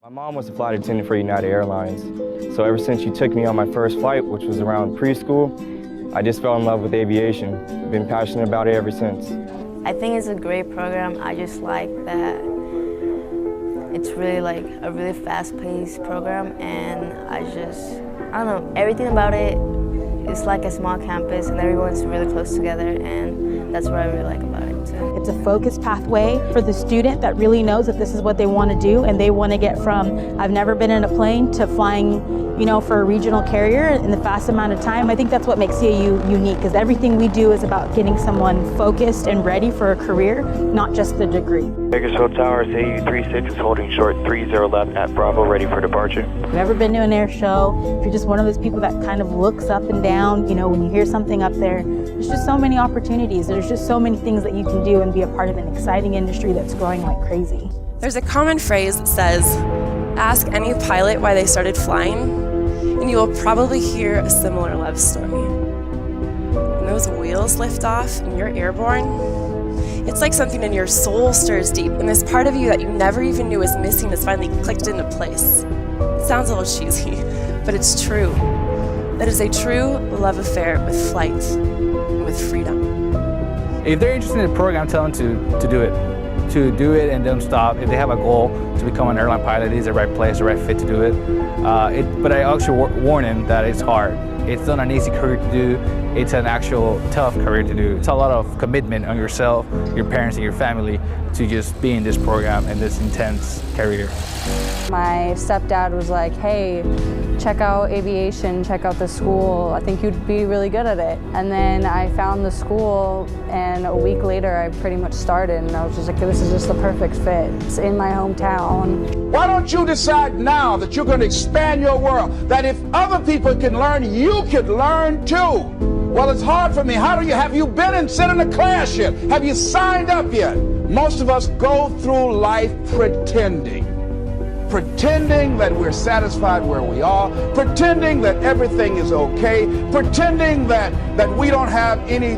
My mom was a flight attendant for United Airlines, so ever since she took me on my first flight, which was around preschool, I just fell in love with aviation. Been passionate about it ever since. I think it's a great program. I just like that it's really like a really fast-paced program, and I don't know, everything about it is like a small campus and everyone's really close together, and that's what I really like about it too. It's a focused pathway for the student that really knows that this is what they want to do, and they want to get from I've never been in a plane to flying, for a regional carrier in the fast amount of time. I think that's what makes CAU unique, because everything we do is about getting someone focused and ready for a career, not just the degree. Bakersfield Tower, CAU 36 is holding short 30 left at Bravo, ready for departure. If you've ever been to an air show, if you're just one of those people that kind of looks up and down, when you hear something up there, there's just so many opportunities. There's just so many things that you can do and be a part of an exciting industry that's growing like crazy. There's a common phrase that says, ask any pilot why they started flying, and you will probably hear a similar love story. When those wheels lift off and you're airborne, it's like something in your soul stirs deep, and this part of you that you never even knew was missing has finally clicked into place. It sounds a little cheesy, but it's true. That is a true love affair with flight and with freedom. If they're interested in the program, tell them to do it. To do it and don't stop. If they have a goal to become an airline pilot, it is the right place, the right fit to do it. But I actually warn them that it's hard. It's not an easy career to do. It's an actual tough career to do. It's a lot of commitment on yourself, your parents, and your family to just be in this program and this intense career. My stepdad was like, hey, check out aviation, check out the school. I think you'd be really good at it. And then I found the school, and a week later I pretty much started, and I was just like, this is just the perfect fit. It's in my hometown. Why don't you decide now that you're going to expand your world, that if other people can learn, you could learn too? Well, it's hard for me. Have you been and sit in a class yet? Have you signed up yet? Most of us go through life pretending that we're satisfied where we are, pretending that everything is okay, pretending that we don't have any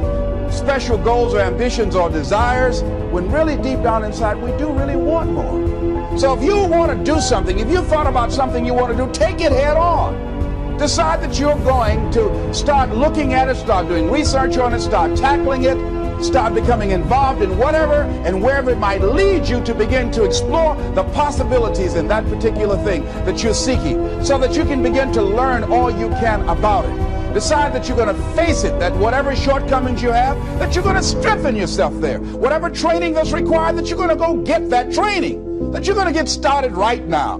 special goals or ambitions or desires, when really deep down inside we do really want more. So if you want to do something, if you thought about something you want to do, take it head on. Decide that you're going to start looking at it, start doing research on it, start tackling it, start becoming involved in whatever and wherever it might lead you, to begin to explore the possibilities in that particular thing that you're seeking, so that you can begin to learn all you can about it. Decide that you're going to face it, that whatever shortcomings you have, that you're going to strengthen yourself there. Whatever training that's required, that you're going to go get that training, that you're going to get started right now.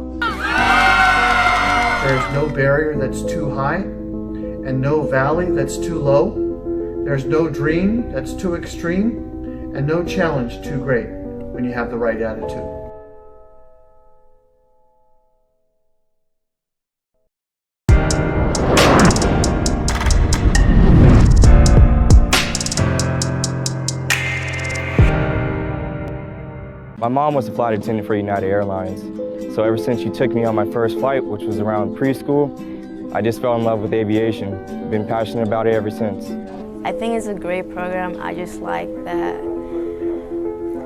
There's no barrier that's too high and no valley that's too low. There's no dream that's too extreme and no challenge too great when you have the right attitude. My mom was a flight attendant for United Airlines, so ever since she took me on my first flight, which was around preschool, I just fell in love with aviation. Been passionate about it ever since. I think it's a great program. I just like that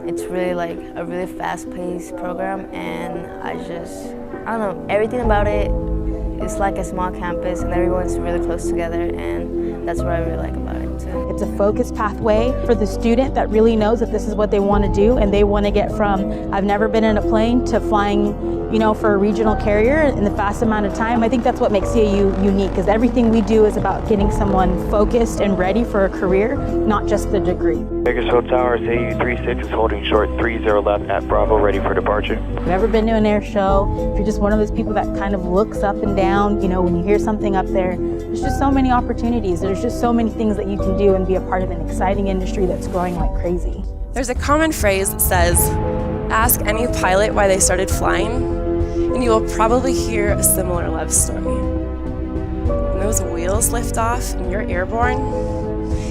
it's really like a really fast-paced program, and I don't know, everything about it is like a small campus and everyone's really close together, and that's what I really like about it too. It's a focused pathway for the student that really knows that this is what they want to do, and they want to get from I've never been in a plane to flying, for a regional carrier in the fast amount of time. I think that's what makes CAU unique, because everything we do is about getting someone focused and ready for a career, not just the degree. Bakersfield Tower, CAU 36 is holding short 30 left at Bravo, ready for departure. If you've ever been to an air show, if you're just one of those people that kind of looks up and down, when you hear something up there, there's just so many opportunities. There's just so many things that you can do and be a part of an exciting industry that's growing like crazy. There's a common phrase that says, ask any pilot why they started flying, and you will probably hear a similar love story. When those wheels lift off and you're airborne,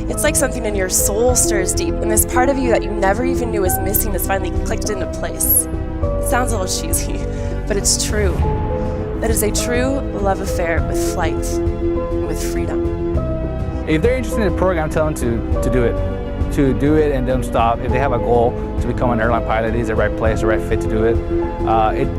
it's like something in your soul stirs deep, and this part of you that you never even knew was missing has finally clicked into place. It sounds a little cheesy, but it's true. That is a true love affair with flight and with freedom. If they're interested in the program, tell them to do it. to do it and don't stop. If they have a goal to become an airline pilot, it is the right place, the right fit to do it.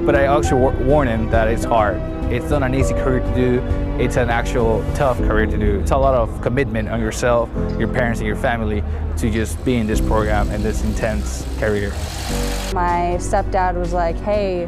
But I actually warn them that it's hard. It's not an easy career to do. It's an actual tough career to do. It's a lot of commitment on yourself, your parents, and your family to just be in this program and this intense career. My stepdad was like, hey,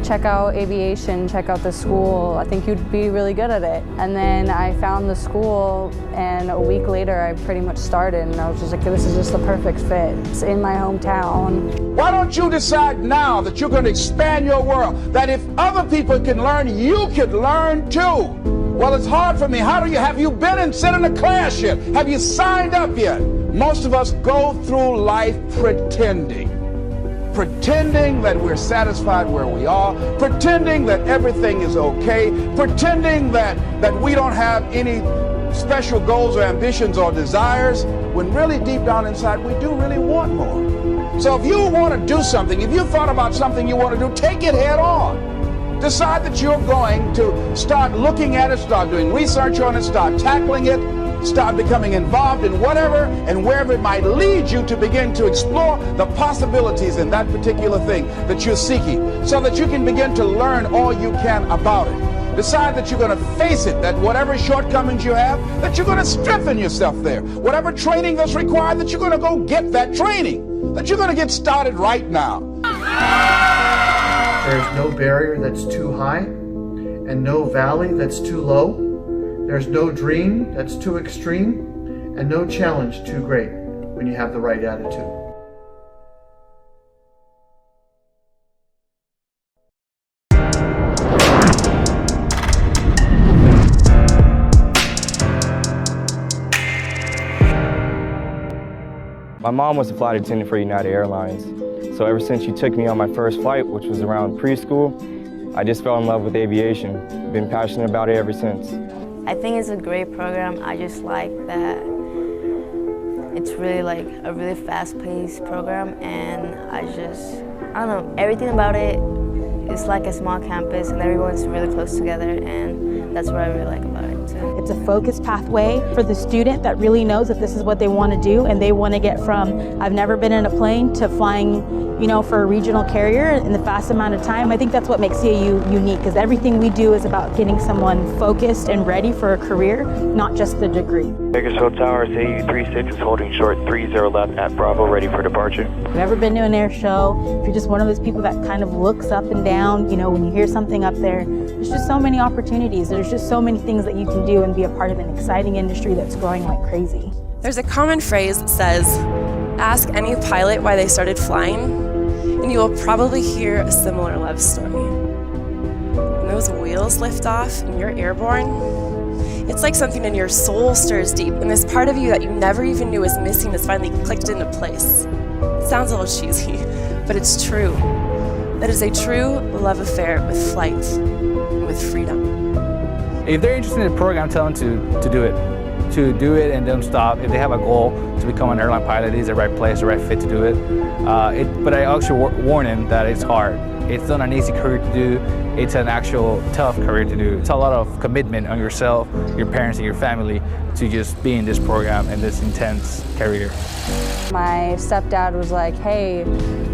check out aviation, check out the school. I think you'd be really good at it. And then I found the school, and a week later I pretty much started, and I was just like, this is just the perfect fit. It's in my hometown. Why don't you decide now that you're going to expand your world, that if other people can learn, you could learn too? Well, it's hard for me. Have you been and sit in a class yet? Have you signed up yet? Most of us go through life pretending that we're satisfied where we are, pretending that everything is okay, pretending that we don't have any special goals or ambitions or desires, when really deep down inside we do really want more. So if you want to do something, if you've thought about something you want to do, take it head on. Decide that you're going to start looking at it, start doing research on it, start tackling it, start becoming involved in whatever and wherever it might lead you to begin to explore the possibilities in that particular thing that you're seeking, so that you can begin to learn all you can about it. Decide that you're going to face it, that whatever shortcomings you have, that you're going to strengthen yourself there. Whatever training that's required, that you're going to go get that training, that you're going to get started right now. There's no barrier that's too high and no valley that's too low. There's no dream that's too extreme and no challenge too great when you have the right attitude. My mom was a flight attendant for United Airlines. So ever since she took me on my first flight, which was around preschool, I just fell in love with aviation. Been passionate about it ever since. I think it's a great program. I just like that it's really like a really fast-paced program, and I don't know, everything about it is like a small campus and everyone's really close together, and that's what I really like about it too. It's a focused pathway for the student that really knows that this is what they want to do, and they want to get from I've never been in a plane to flying, you know, for a regional carrier in the fast amount of time. I think that's what makes CAU unique, because everything we do is about getting someone focused and ready for a career, not just the degree. Bakersfield Tower, CAU 36 is holding short 30 left at Bravo, ready for departure. If you've ever been to an air show, if you're just one of those people that kind of looks up and down, you know, when you hear something up there, there's just so many opportunities. There's just so many things that you can do and be a part of an exciting industry that's growing like crazy. There's a common phrase that says, ask any pilot why they started flying, and you will probably hear a similar love story. When those wheels lift off and you're airborne, it's like something in your soul stirs deep, and this part of you that you never even knew was missing has finally clicked into place. It sounds a little cheesy, but it's true. That is a true love affair with flight and with freedom. If they're interested in the program, tell them to do it. To do it and don't stop. If they have a goal to become an airline pilot, it is the right place, the right fit to do it. But I actually warn them that it's hard. It's not an easy career to do. It's an actual tough career to do. It's a lot of commitment on yourself, your parents, and your family to just be in this program and this intense career. My stepdad was like, hey,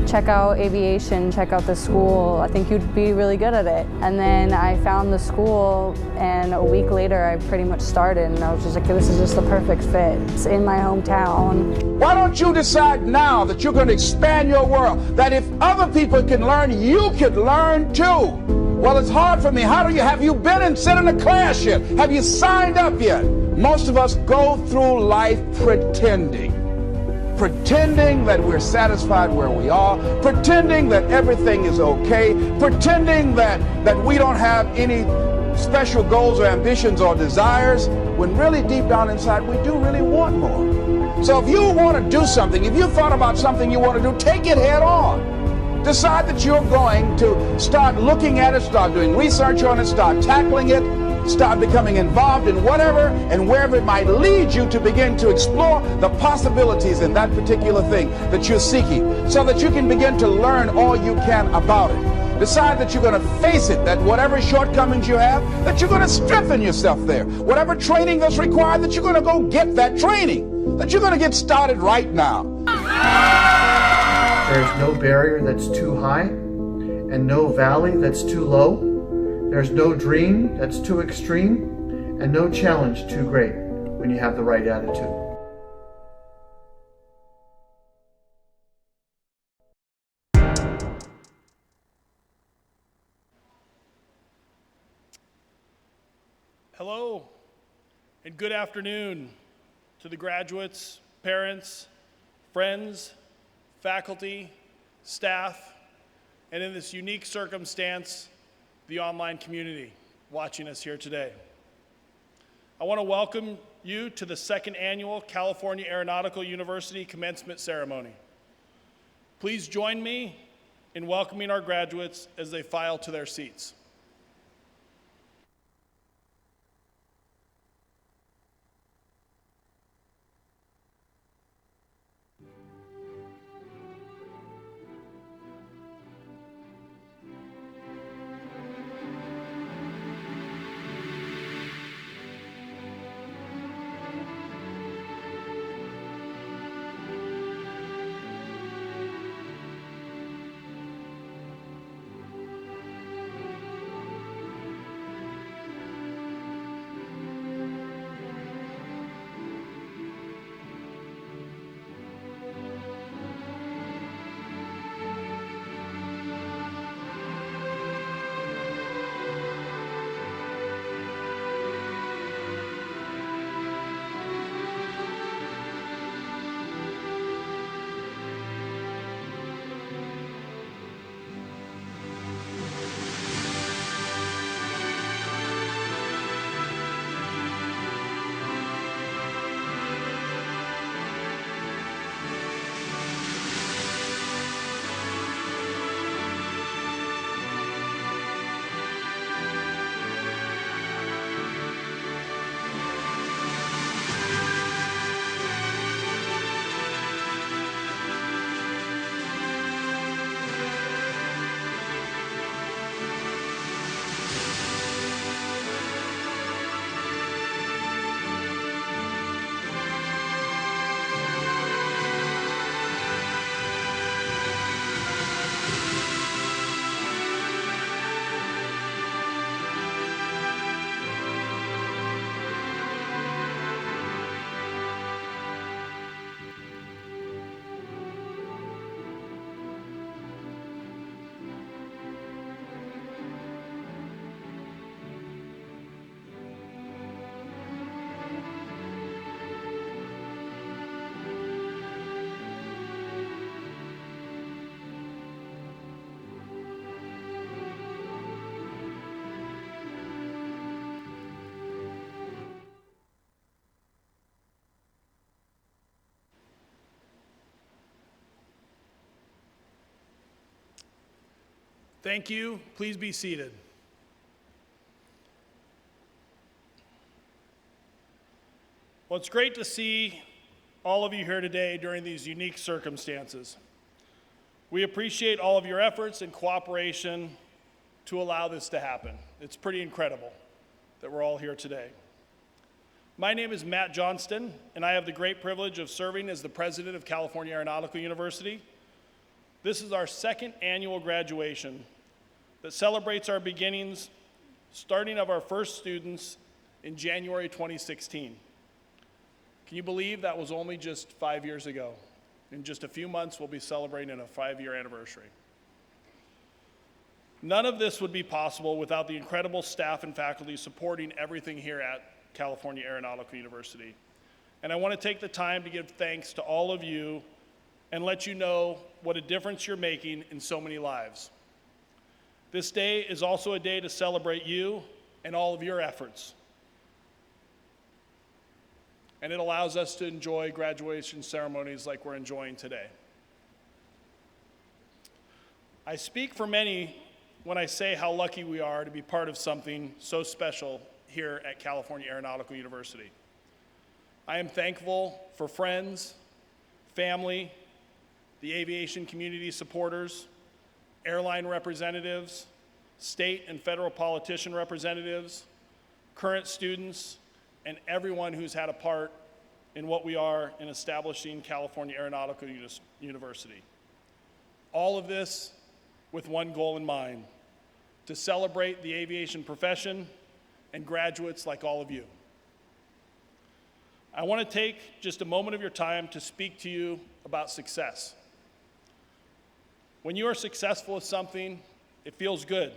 check out aviation, check out the school. I think you'd be really good at it. And then I found the school, and a week later I pretty much started, and I was just like, this is just the perfect fit. It's in my hometown. Why don't you decide now that you're going to expand your world, that if other people can learn, you could learn too? Well, it's hard for me. Have you been and sit in a class yet? Have you signed up yet? Most of us go through life pretending that we're satisfied where we are, pretending that everything is okay, pretending that we don't have any special goals or ambitions or desires, when really deep down inside we do really want more. So if you want to do something, if you've thought about something you want to do, take it head on. Decide that you're going to start looking at it, start doing research on it, start tackling it, start becoming involved in whatever and wherever it might lead you to begin to explore the possibilities in that particular thing that you're seeking, so that you can begin to learn all you can about it. Decide that you're going to face it, that whatever shortcomings you have, that you're going to strengthen yourself there. Whatever training that's required, that you're going to go get that training, that you're going to get started right now. There's no barrier that's too high and no valley that's too low. There's no dream that's too extreme and no challenge too great when you have the right attitude. Hello and good afternoon to the graduates, parents, friends, faculty, staff, and in this unique circumstance, the online community watching us here today. I want to welcome you to the second annual California Aeronautical University commencement ceremony. Please join me in welcoming our graduates as they file to their seats. Thank you. Please be seated. Well, it's great to see all of you here today during these unique circumstances. We appreciate all of your efforts and cooperation to allow this to happen. It's pretty incredible that we're all here today. My name is Matt Johnston, and I have the great privilege of serving as the president of California Aeronautical University. This is our second annual graduation that celebrates our beginnings, starting of our first students in January 2016. Can you believe that was only just 5 years ago? In just a few months, we'll be celebrating a 5-year anniversary. None of this would be possible without the incredible staff and faculty supporting everything here at California Aeronautical University. And I want to take the time to give thanks to all of you and let you know what a difference you're making in so many lives. This day is also a day to celebrate you and all of your efforts. And it allows us to enjoy graduation ceremonies like we're enjoying today. I speak for many when I say how lucky we are to be part of something so special here at California Aeronautical University. I am thankful for friends, family, the aviation community supporters, airline representatives, state and federal politician representatives, current students, and everyone who's had a part in what we are in establishing California Aeronautical University. All of this with one goal in mind: to celebrate the aviation profession and graduates like all of you. I want to take just a moment of your time to speak to you about success. When you are successful at something, it feels good.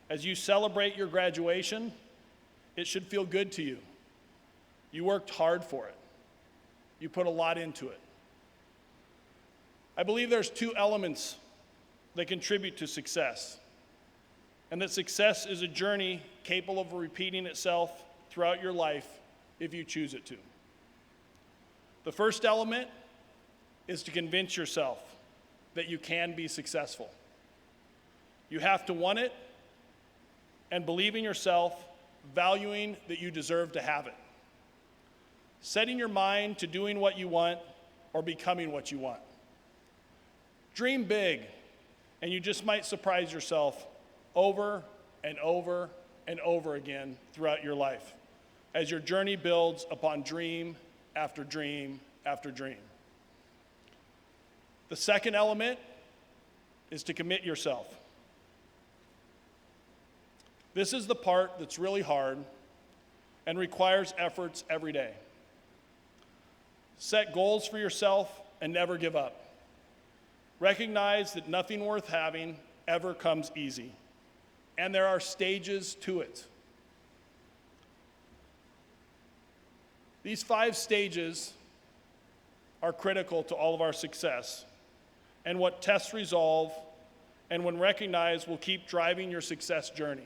As you celebrate your graduation, it should feel good to you. You worked hard for it. You put a lot into it. I believe there's two elements that contribute to success, and that success is a journey capable of repeating itself throughout your life if you choose it to. The first element is to convince yourself that you can be successful. You have to want it and believe in yourself, valuing that you deserve to have it. Setting your mind to doing what you want or becoming what you want. Dream big, and you just might surprise yourself over and over and over again throughout your life as your journey builds upon dream after dream after dream. The second element is to commit yourself. This is the part that's really hard and requires efforts every day. Set goals for yourself and never give up. Recognize that nothing worth having ever comes easy, and there are stages to it. These 5 stages are critical to all of our success, and what tests resolve, and when recognized, will keep driving your success journey.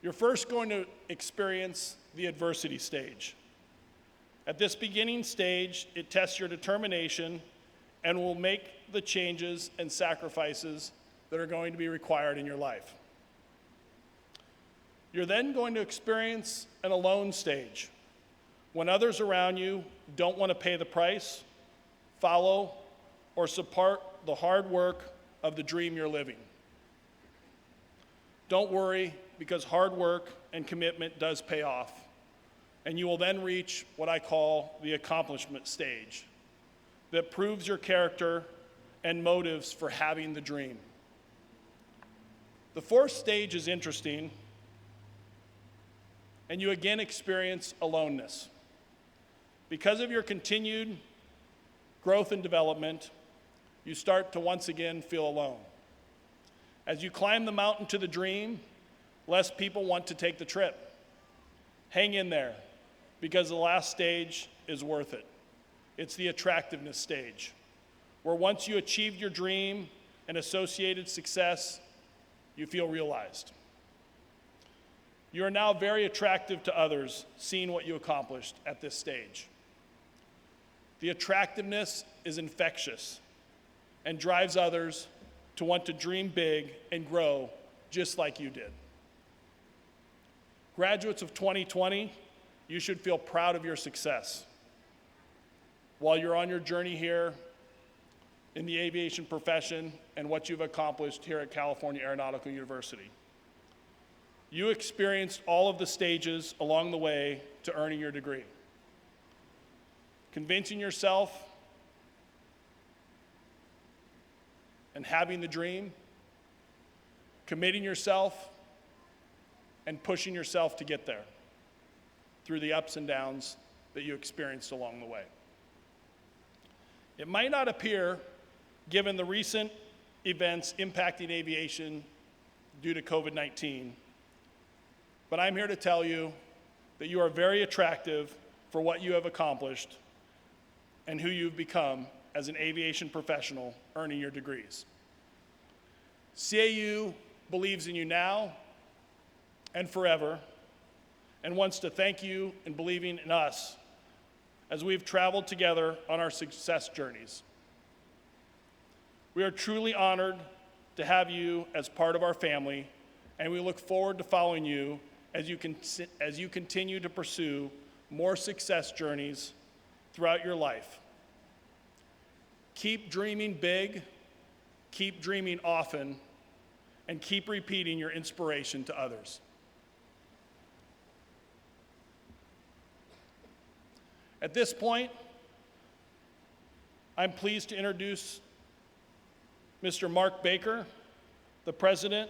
You're first going to experience the adversity stage. At this beginning stage, it tests your determination and will make the changes and sacrifices that are going to be required in your life. You're then going to experience an alone stage, when others around you don't want to pay the price, follow, or support the hard work of the dream you're living. Don't worry, because hard work and commitment does pay off, and you will then reach what I call the accomplishment stage, that proves your character and motives for having the dream. The 4th stage is interesting, and you again experience aloneness. Because of your continued growth and development, you start to once again feel alone. As you climb the mountain to the dream, less people want to take the trip. Hang in there, because the last stage is worth it. It's the attractiveness stage, where once you achieved your dream and associated success, you feel realized. You are now very attractive to others, seeing what you accomplished at this stage. The attractiveness is infectious and drives others to want to dream big and grow just like you did. Graduates of 2020, you should feel proud of your success. While you're on your journey here in the aviation profession and what you've accomplished here at California Aeronautical University. You experienced all of the stages along the way to earning your degree. Convincing yourself and having the dream, committing yourself, and pushing yourself to get there through the ups and downs that you experienced along the way. It might not appear, given the recent events impacting aviation due to COVID-19, but I'm here to tell you that you are very attractive for what you have accomplished and who you've become as an aviation professional earning your degrees. CAU believes in you now and forever, and wants to thank you in believing in us as we've traveled together on our success journeys. We are truly honored to have you as part of our family, and we look forward to following you as you continue to pursue more success journeys throughout your life. Keep dreaming big, keep dreaming often, and keep repeating your inspiration to others. At this point, I'm pleased to introduce Mr. Mark Baker, the President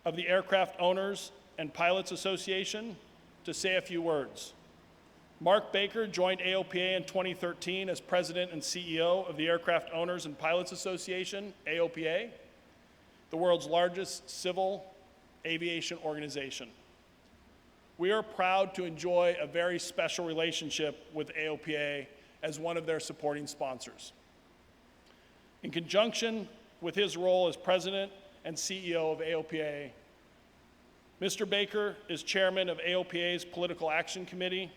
of the Aircraft Owners and Pilots Association, to say a few words. Mark Baker joined AOPA in 2013 as President and CEO of the Aircraft Owners and Pilots Association, AOPA, the world's largest civil aviation organization. We are proud to enjoy a very special relationship with AOPA as one of their supporting sponsors. In conjunction with his role as President and CEO of AOPA, Mr. Baker is Chairman of AOPA's Political Action Committee,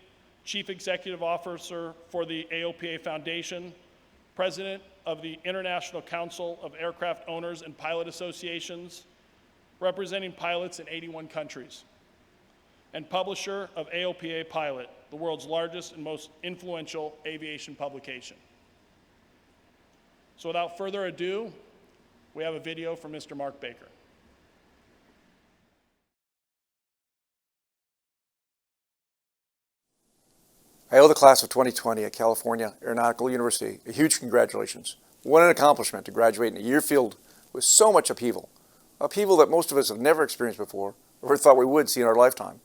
Chief Executive Officer for the AOPA Foundation, President of the International Council of Aircraft Owners and Pilot Associations, representing pilots in 81 countries, and publisher of AOPA Pilot, the world's largest and most influential aviation publication. So without further ado, we have a video from Mr. Mark Baker. I owe the class of 2020 at California Aeronautical University a huge congratulations. What an accomplishment to graduate in a year filled with so much upheaval. Upheaval that most of us have never experienced before or thought we would see in our lifetime.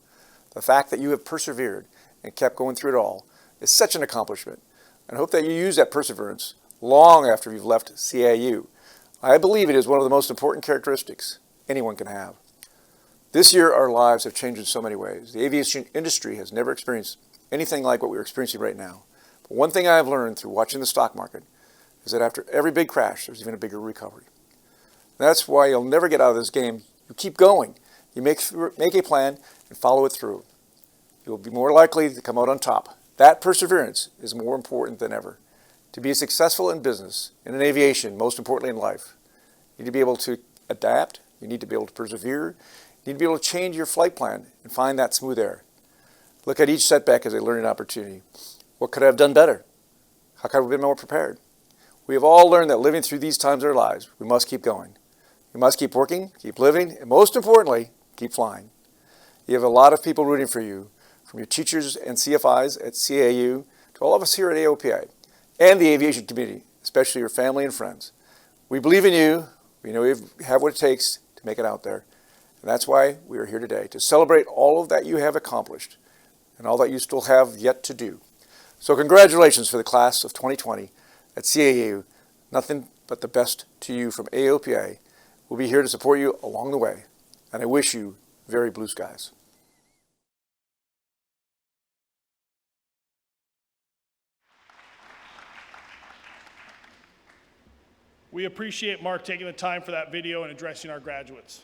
The fact that you have persevered and kept going through it all is such an accomplishment, and I hope that you use that perseverance long after you've left CAU. I believe it is one of the most important characteristics anyone can have. This year, our lives have changed in so many ways. The aviation industry has never experienced anything like what we're experiencing right now. But one thing I've learned through watching the stock market is that after every big crash, there's even a bigger recovery. That's why you'll never get out of this game. You keep going. You make a plan and follow it through. You'll be more likely to come out on top. That perseverance is more important than ever. To be successful in business, and in aviation, most importantly in life, you need to be able to adapt, you need to be able to persevere, you need to be able to change your flight plan and find that smooth air. Look at each setback as a learning opportunity. What could I have done better? How could I have been more prepared? We have all learned that living through these times of our lives, we must keep going. We must keep working, keep living, and most importantly, keep flying. You have a lot of people rooting for you, from your teachers and CFIs at CAU to all of us here at AOPA and the aviation community, especially your family and friends. We believe in you. We know you have what it takes to make it out there. And that's why we are here today, to celebrate all of that you have accomplished and all that you still have yet to do. So congratulations for the class of 2020 at CAU. Nothing but the best to you from AOPA. We'll be here to support you along the way. And I wish you very blue skies. We appreciate Mark taking the time for that video and addressing our graduates.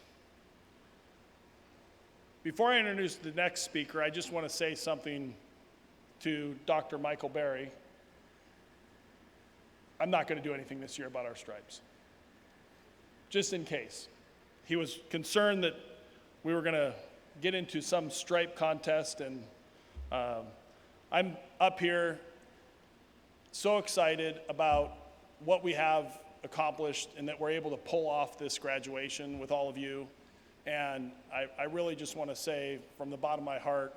Before I introduce the next speaker, I just want to say something to Dr. Michael Berry. I'm not going to do anything this year about our stripes, just in case. He was concerned that we were going to get into some stripe contest, and I'm up here so excited about what we have accomplished and that we're able to pull off this graduation with all of you. And I really just want to say from the bottom of my heart,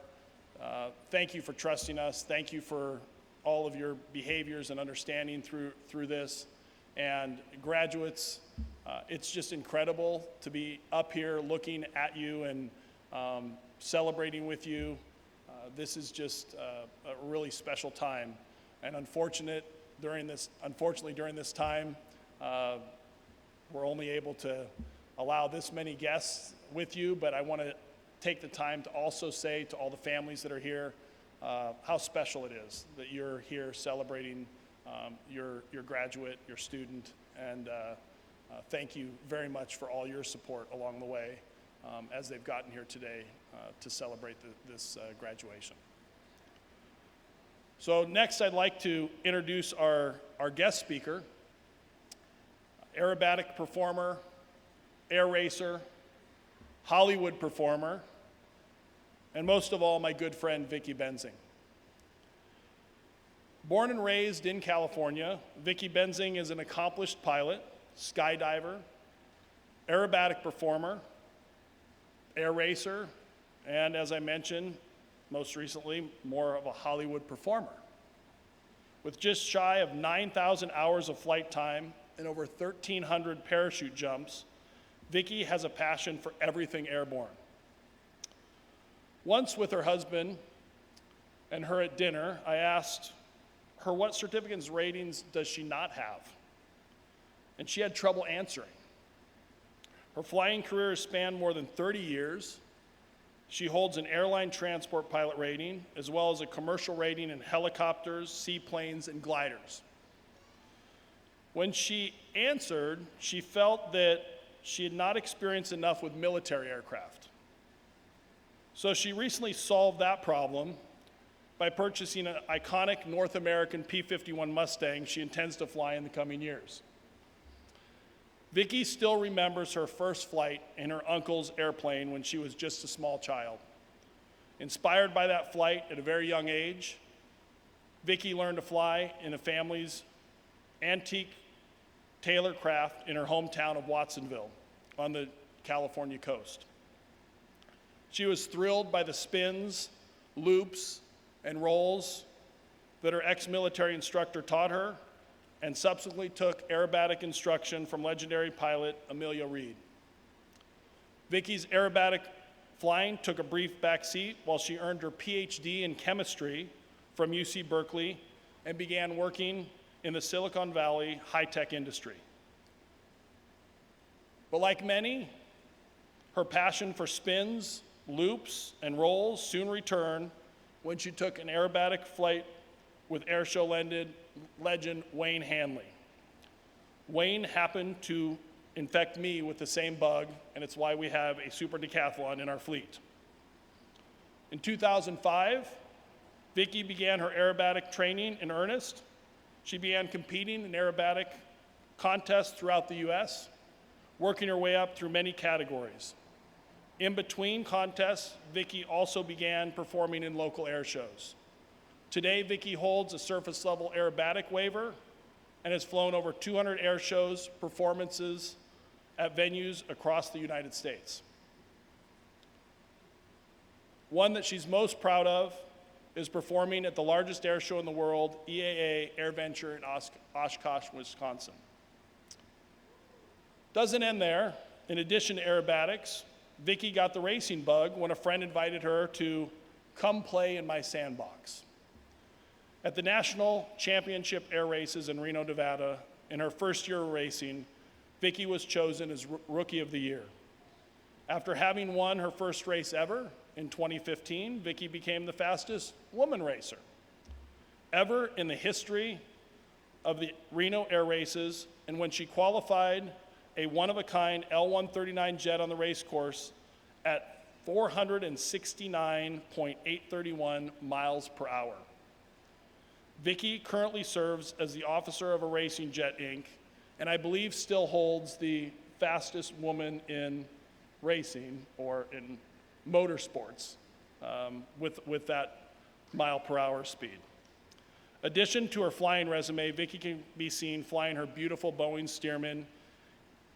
thank you for trusting us. Thank you for all of your behaviors and understanding through this. And graduates, it's just incredible to be up here looking at you and celebrating with you. This is just a really special time. And unfortunately, during this time, we're only able to allow this many guests with you, but I want to take the time to also say to all the families that are here how special it is that you're here celebrating your graduate, your student, and thank you very much for all your support along the way as they've gotten here today to celebrate this graduation. So next I'd like to introduce our guest speaker, aerobatic performer, air racer, Hollywood performer, and most of all, my good friend, Vicky Benzing. Born and raised in California, Vicky Benzing is an accomplished pilot, skydiver, aerobatic performer, air racer, and as I mentioned, most recently, more of a Hollywood performer. With just shy of 9,000 hours of flight time and over 1,300 parachute jumps, Vicky has a passion for everything airborne. Once with her husband and her at dinner, I asked her what certificates ratings does she not have? And she had trouble answering. Her flying career has spanned more than 30 years. She holds an airline transport pilot rating, as well as a commercial rating in helicopters, seaplanes, and gliders. When she answered, she felt that she had not experienced enough with military aircraft. So she recently solved that problem by purchasing an iconic North American P-51 Mustang she intends to fly in the coming years. Vicky still remembers her first flight in her uncle's airplane when she was just a small child. Inspired by that flight at a very young age, Vicky learned to fly in a family's antique Taylor craft in her hometown of Watsonville on the California coast. She was thrilled by the spins, loops, and rolls that her ex-military instructor taught her, and subsequently took aerobatic instruction from legendary pilot Amelia Reed. Vicky's aerobatic flying took a brief backseat while she earned her PhD in chemistry from UC Berkeley and began working in the Silicon Valley high-tech industry. But like many, her passion for spins, loops, and rolls soon returned when she took an aerobatic flight with airshow legend Wayne Hanley. Wayne happened to infect me with the same bug, and it's why we have a super decathlon in our fleet. In 2005, Vicky began her aerobatic training in earnest. She began competing in aerobatic contests throughout the US, working her way up through many categories. In between contests, Vicky also began performing in local air shows. Today, Vicky holds a surface-level aerobatic waiver and has flown over 200 air shows, performances at venues across the United States. One that she's most proud of is performing at the largest air show in the world, EAA AirVenture in Oshkosh, Wisconsin. Doesn't end there. In addition to aerobatics, Vicky got the racing bug when a friend invited her to come play in my sandbox. At the National Championship Air Races in Reno, Nevada, in her first year of racing, Vicky was chosen as Rookie of the Year. After having won her first race ever in 2015, Vicky became the fastest woman racer ever in the history of the Reno Air Races, and when she qualified a one-of-a-kind L-139 jet on the race course at 469.831 miles per hour. Vicky currently serves as the officer of a Racing Jet, Inc., and I believe still holds the fastest woman in racing or in motorsports with that mile per hour speed. Addition to her flying resume, Vicky can be seen flying her beautiful Boeing Stearman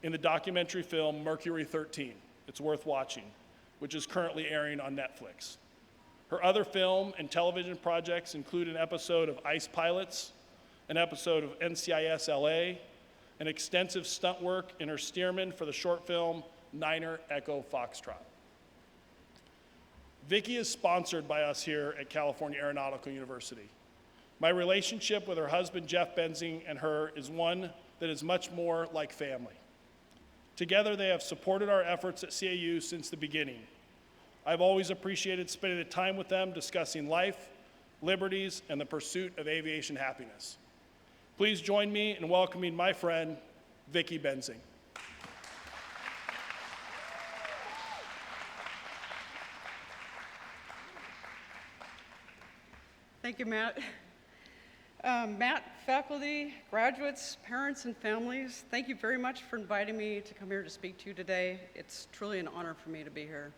in the documentary film Mercury 13. It's worth watching, which is currently airing on Netflix. Her other film and television projects include an episode of Ice Pilots, an episode of NCIS LA, and extensive stunt work in her Stearman for the short film Niner Echo Foxtrot. Vicky is sponsored by us here at California Aeronautical University. My relationship with her husband, Jeff Benzing, and her is one that is much more like family. Together, they have supported our efforts at CAU since the beginning. I've always appreciated spending the time with them discussing life, liberties, and the pursuit of aviation happiness. Please join me in welcoming my friend, Vicky Benzing. Thank you, Matt. Matt, faculty, graduates, parents, and families, thank you very much for inviting me to come here to speak to you today. It's truly an honor for me to be here.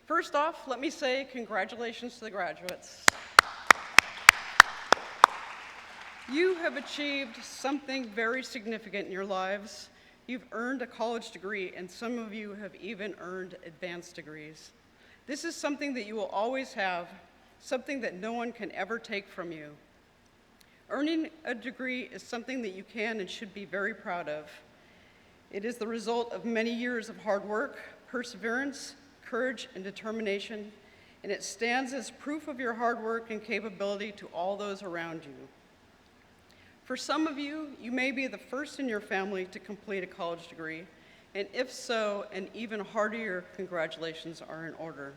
First off, let me say congratulations to the graduates. You have achieved something very significant in your lives. You've earned a college degree, and some of you have even earned advanced degrees. This is something that you will always have, something that no one can ever take from you. Earning a degree is something that you can and should be very proud of. It is the result of many years of hard work, perseverance, courage, and determination, and it stands as proof of your hard work and capability to all those around you. For some of you, you may be the first in your family to complete a college degree, and if so, an even heartier congratulations are in order,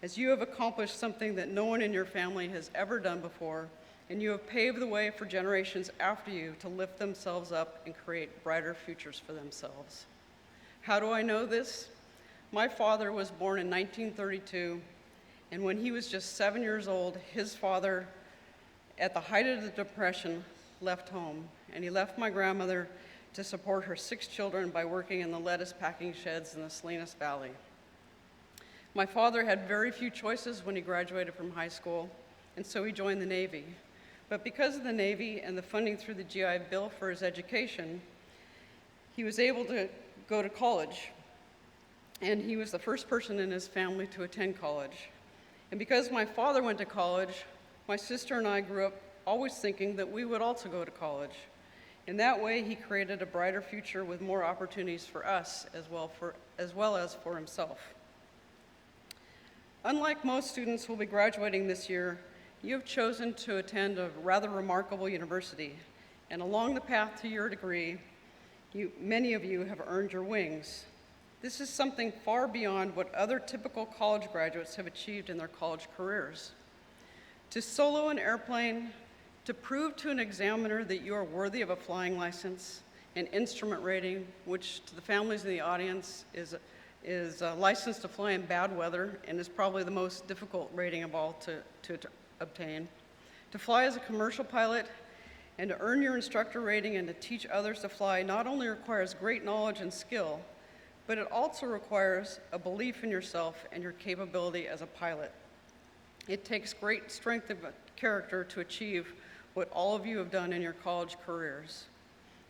as you have accomplished something that no one in your family has ever done before, and you have paved the way for generations after you to lift themselves up and create brighter futures for themselves. How do I know this? My father was born in 1932, and when he was just 7 years old, his father, at the height of the Depression, left home, and he left my grandmother to support her 6 children by working in the lettuce packing sheds in the Salinas Valley. My father had very few choices when he graduated from high school, and so he joined the Navy. But because of the Navy and the funding through the GI Bill for his education, he was able to go to college, and he was the first person in his family to attend college. And because my father went to college, my sister and I grew up always thinking that we would also go to college. In that way, he created a brighter future with more opportunities for us as well as for himself. Unlike most students who will be graduating this year, you have chosen to attend a rather remarkable university, and along the path to your degree, many of you have earned your wings. This is something far beyond what other typical college graduates have achieved in their college careers. To solo an airplane, to prove to an examiner that you are worthy of a flying license, an instrument rating, which to the families in the audience is a license to fly in bad weather and is probably the most difficult rating of all to obtain. To fly as a commercial pilot and to earn your instructor rating and to teach others to fly not only requires great knowledge and skill, but it also requires a belief in yourself and your capability as a pilot. It takes great strength of character to achieve what all of you have done in your college careers.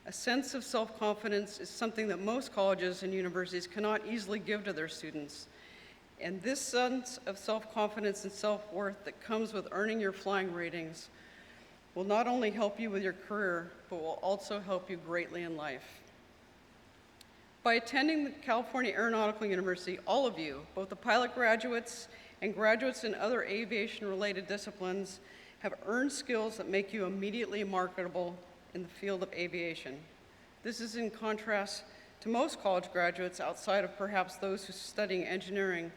A sense of self-confidence is something that most colleges and universities cannot easily give to their students. And this sense of self-confidence and self-worth that comes with earning your flying ratings will not only help you with your career, but will also help you greatly in life. By attending the California Aeronautical University, all of you, both the pilot graduates and graduates in other aviation-related disciplines, have earned skills that make you immediately marketable in the field of aviation. This is in contrast to most college graduates outside of perhaps those who are studying engineering,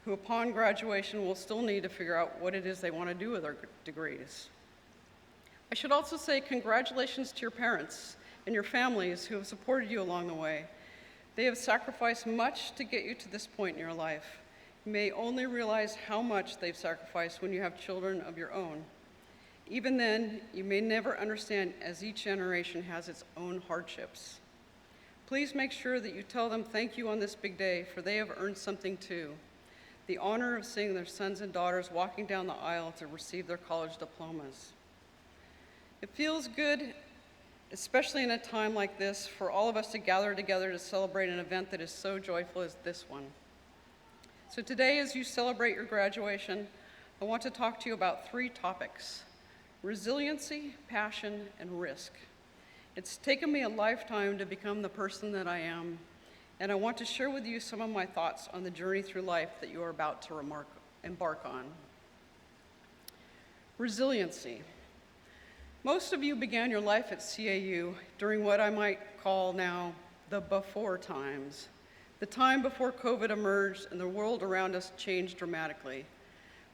who upon graduation will still need to figure out what it is they want to do with their degrees. I should also say congratulations to your parents and your families who have supported you along the way. They have sacrificed much to get you to this point in your life. You may only realize how much they've sacrificed when you have children of your own. Even then, you may never understand, as each generation has its own hardships. Please make sure that you tell them thank you on this big day, for they have earned something too. The honor of seeing their sons and daughters walking down the aisle to receive their college diplomas. It feels good, especially in a time like this, for all of us to gather together to celebrate an event that is so joyful as this one. So today, as you celebrate your graduation, I want to talk to you about 3 topics: resiliency, passion, and risk. It's taken me a lifetime to become the person that I am, and I want to share with you some of my thoughts on the journey through life that you are about to embark on. Resiliency. Most of you began your life at CAU during what I might call now the before times, the time before COVID emerged and the world around us changed dramatically.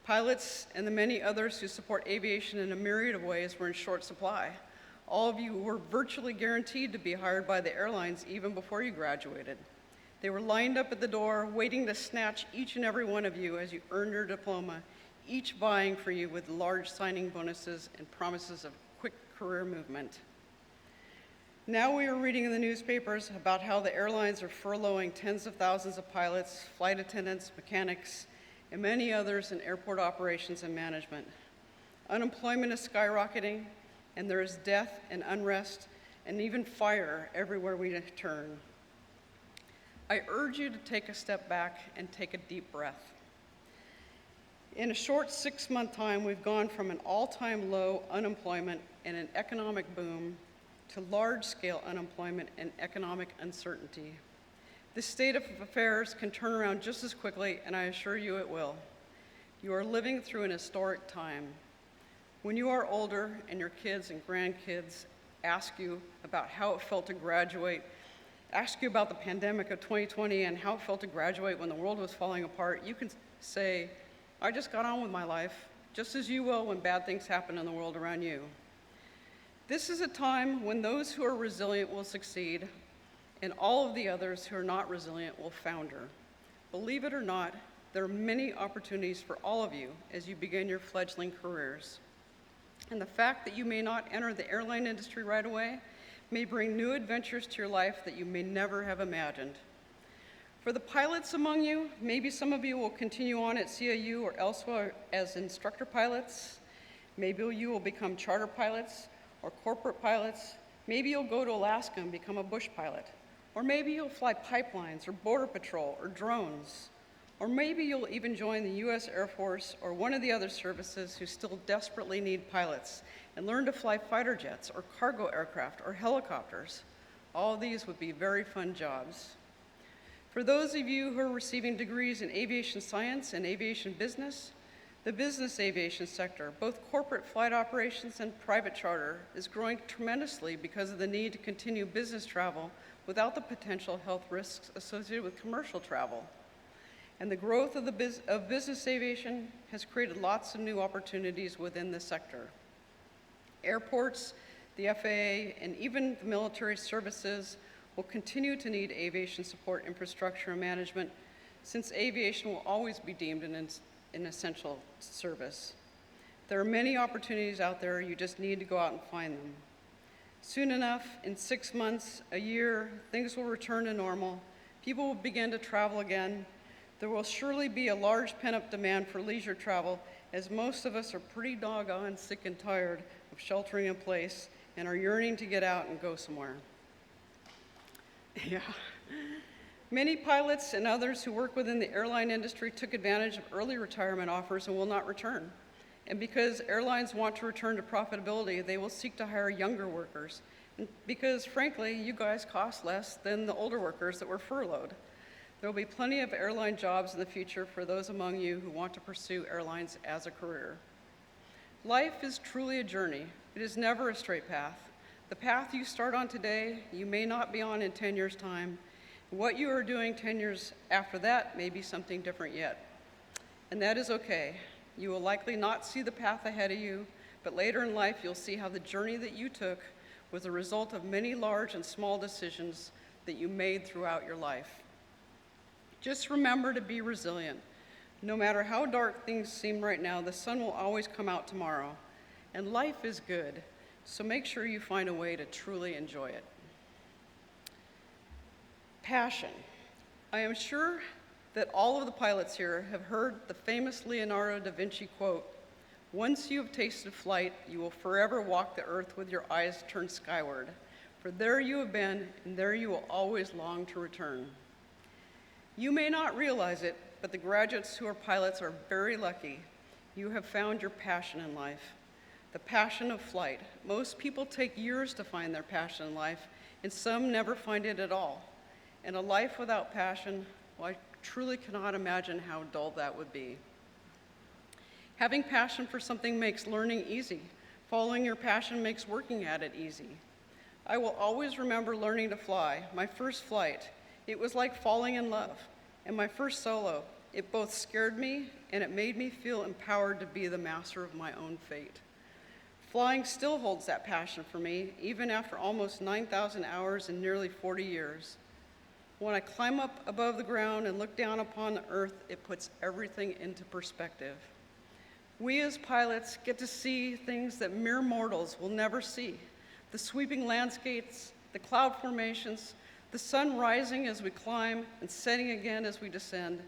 Pilots and the many others who support aviation in a myriad of ways were in short supply. All of you were virtually guaranteed to be hired by the airlines even before you graduated. They were lined up at the door, waiting to snatch each and every one of you as you earned your diploma, each vying for you with large signing bonuses and promises of quick career movement. Now we are reading in the newspapers about how the airlines are furloughing tens of thousands of pilots, flight attendants, mechanics, and many others in airport operations and management. Unemployment is skyrocketing, and there is death and unrest and even fire everywhere we turn. I urge you to take a step back and take a deep breath. In a short 6-month time, we've gone from an all-time low unemployment and an economic boom to large-scale unemployment and economic uncertainty. This state of affairs can turn around just as quickly, and I assure you it will. You are living through an historic time. When you are older and your kids and grandkids ask you about how it felt to graduate, ask you about the pandemic of 2020 and how it felt to graduate when the world was falling apart, you can say, I just got on with my life, just as you will when bad things happen in the world around you. This is a time when those who are resilient will succeed, and all of the others who are not resilient will founder. Believe it or not, there are many opportunities for all of you as you begin your fledgling careers. And the fact that you may not enter the airline industry right away may bring new adventures to your life that you may never have imagined. For the pilots among you, maybe some of you will continue on at CAU or elsewhere as instructor pilots. Maybe you will become charter pilots or corporate pilots. Maybe you'll go to Alaska and become a bush pilot. Or maybe you'll fly pipelines or border patrol or drones. Or maybe you'll even join the US Air Force or one of the other services who still desperately need pilots and learn to fly fighter jets or cargo aircraft or helicopters. All of these would be very fun jobs. For those of you who are receiving degrees in aviation science and aviation business, the business aviation sector, both corporate flight operations and private charter, is growing tremendously because of the need to continue business travel without the potential health risks associated with commercial travel. And the growth of business aviation has created lots of new opportunities within the sector. Airports, the FAA, and even the military services will continue to need aviation support infrastructure and management, since aviation will always be deemed an essential service. There are many opportunities out there, you just need to go out and find them. Soon enough, in 6 months, a year, things will return to normal. People will begin to travel again. There will surely be a large pent-up demand for leisure travel, as most of us are pretty doggone sick and tired of sheltering in place and are yearning to get out and go somewhere. Yeah. Many pilots and others who work within the airline industry took advantage of early retirement offers and will not return. And because airlines want to return to profitability, they will seek to hire younger workers. And because, frankly, you guys cost less than the older workers that were furloughed. There will be plenty of airline jobs in the future for those among you who want to pursue airlines as a career. Life is truly a journey. It is never a straight path. The path you start on today, you may not be on in 10 years' time. What you are doing 10 years after that may be something different yet. And that is okay. You will likely not see the path ahead of you, but later in life you'll see how the journey that you took was the result of many large and small decisions that you made throughout your life. Just remember to be resilient. No matter how dark things seem right now, the sun will always come out tomorrow. And life is good. So make sure you find a way to truly enjoy it. Passion. I am sure that all of the pilots here have heard the famous Leonardo da Vinci quote, "Once you have tasted flight, you will forever walk the earth with your eyes turned skyward. For there you have been, and there you will always long to return." You may not realize it, but the graduates who are pilots are very lucky. You have found your passion in life. The passion of flight. Most people take years to find their passion in life, and some never find it at all. And a life without passion, well, I truly cannot imagine how dull that would be. Having passion for something makes learning easy. Following your passion makes working at it easy. I will always remember learning to fly, my first flight. It was like falling in love. And my first solo, it both scared me and it made me feel empowered to be the master of my own fate. Flying still holds that passion for me, even after almost 9,000 hours and nearly 40 years. When I climb up above the ground and look down upon the earth, it puts everything into perspective. We as pilots get to see things that mere mortals will never see. The sweeping landscapes, the cloud formations, the sun rising as we climb and setting again as we descend.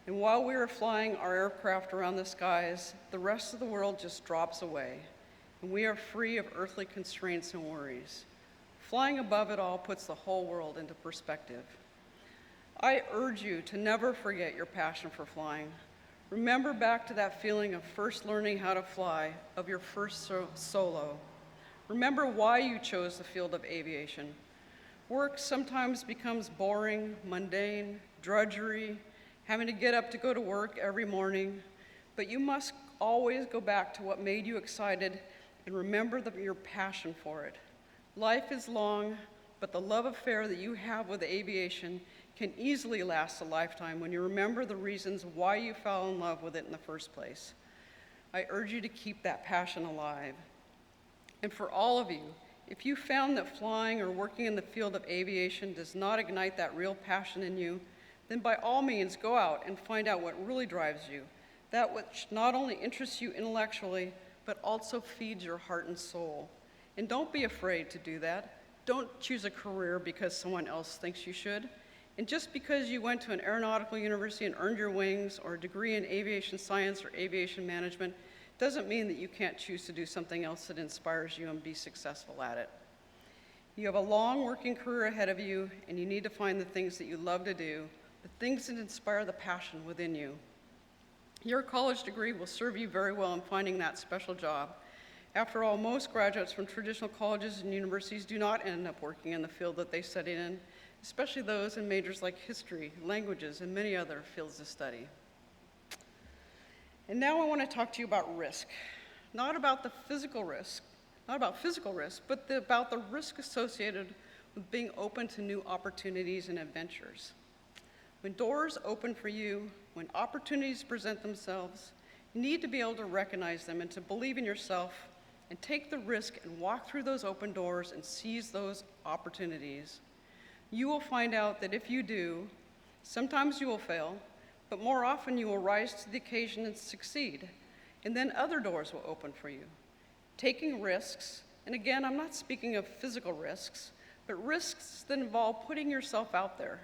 And while we are flying our aircraft around the skies, the rest of the world just drops away. And we are free of earthly constraints and worries. Flying above it all puts the whole world into perspective. I urge you to never forget your passion for flying. Remember back to that feeling of first learning how to fly, of your first solo. Remember why you chose the field of aviation. Work sometimes becomes boring, mundane, drudgery, having to get up to go to work every morning, but you must always go back to what made you excited and remember your passion for it. Life is long, but the love affair that you have with aviation can easily last a lifetime when you remember the reasons why you fell in love with it in the first place. I urge you to keep that passion alive. And for all of you, if you found that flying or working in the field of aviation does not ignite that real passion in you, then by all means go out and find out what really drives you, that which not only interests you intellectually, but also feeds your heart and soul. And don't be afraid to do that. Don't choose a career because someone else thinks you should. And just because you went to an aeronautical university and earned your wings, or a degree in aviation science or aviation management, doesn't mean that you can't choose to do something else that inspires you and be successful at it. You have a long working career ahead of you, and you need to find the things that you love to do, the things that inspire the passion within you. Your college degree will serve you very well in finding that special job. After all, most graduates from traditional colleges and universities do not end up working in the field that they studied in, especially those in majors like history, languages, and many other fields of study. And now I want to talk to you about risk. Not about physical risk, but about the risk associated with being open to new opportunities and adventures. When doors open for you, when opportunities present themselves, you need to be able to recognize them and to believe in yourself and take the risk and walk through those open doors and seize those opportunities. You will find out that if you do, sometimes you will fail, but more often you will rise to the occasion and succeed, and then other doors will open for you. Taking risks, and again, I'm not speaking of physical risks, but risks that involve putting yourself out there,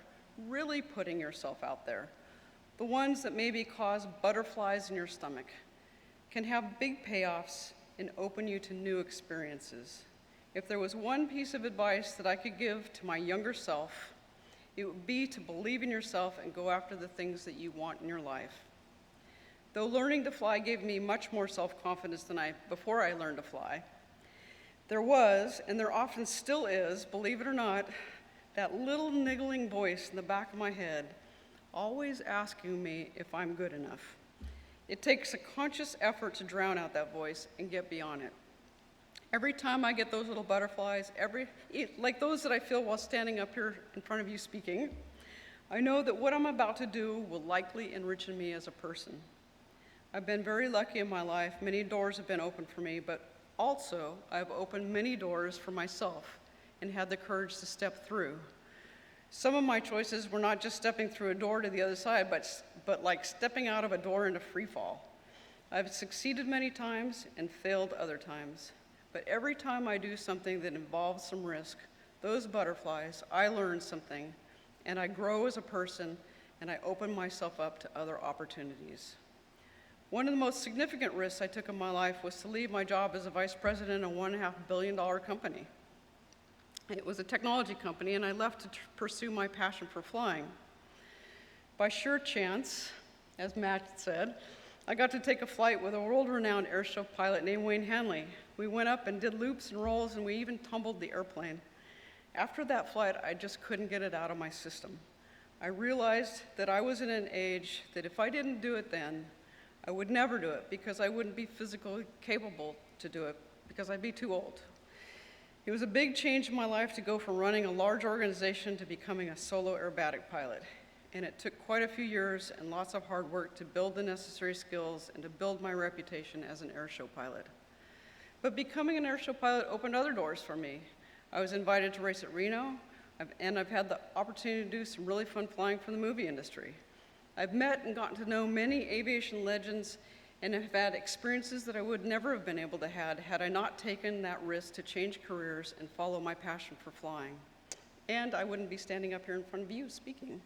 really putting yourself out there. The ones that maybe cause butterflies in your stomach, can have big payoffs and open you to new experiences. If there was one piece of advice that I could give to my younger self, it would be to believe in yourself and go after the things that you want in your life. Though learning to fly gave me much more self-confidence than before I learned to fly, there was, and there often still is, believe it or not, that little niggling voice in the back of my head, always asking me if I'm good enough. It takes a conscious effort to drown out that voice and get beyond it. Every time I get those little butterflies, like those that I feel while standing up here in front of you speaking, I know that what I'm about to do will likely enrich me as a person. I've been very lucky in my life. Many doors have been opened for me, but also I've opened many doors for myself and had the courage to step through. Some of my choices were not just stepping through a door to the other side, but like stepping out of a door into free fall. I've succeeded many times and failed other times. But every time I do something that involves some risk, those butterflies, I learn something, and I grow as a person, and I open myself up to other opportunities. One of the most significant risks I took in my life was to leave my job as a vice president of a $1.5 billion company. It was a technology company, and I left to pursue my passion for flying. By sheer chance, as Matt said, I got to take a flight with a world-renowned airshow pilot named Wayne Hanley. We went up and did loops and rolls, and we even tumbled the airplane. After that flight, I just couldn't get it out of my system. I realized that I was in an age that if I didn't do it then, I would never do it because I wouldn't be physically capable to do it because I'd be too old. It was a big change in my life to go from running a large organization to becoming a solo aerobatic pilot. And it took quite a few years and lots of hard work to build the necessary skills and to build my reputation as an airshow pilot. But becoming an airshow pilot opened other doors for me. I was invited to race at Reno, and I've had the opportunity to do some really fun flying for the movie industry. I've met and gotten to know many aviation legends and have had experiences that I would never have been able to have had I not taken that risk to change careers and follow my passion for flying. And I wouldn't be standing up here in front of you speaking.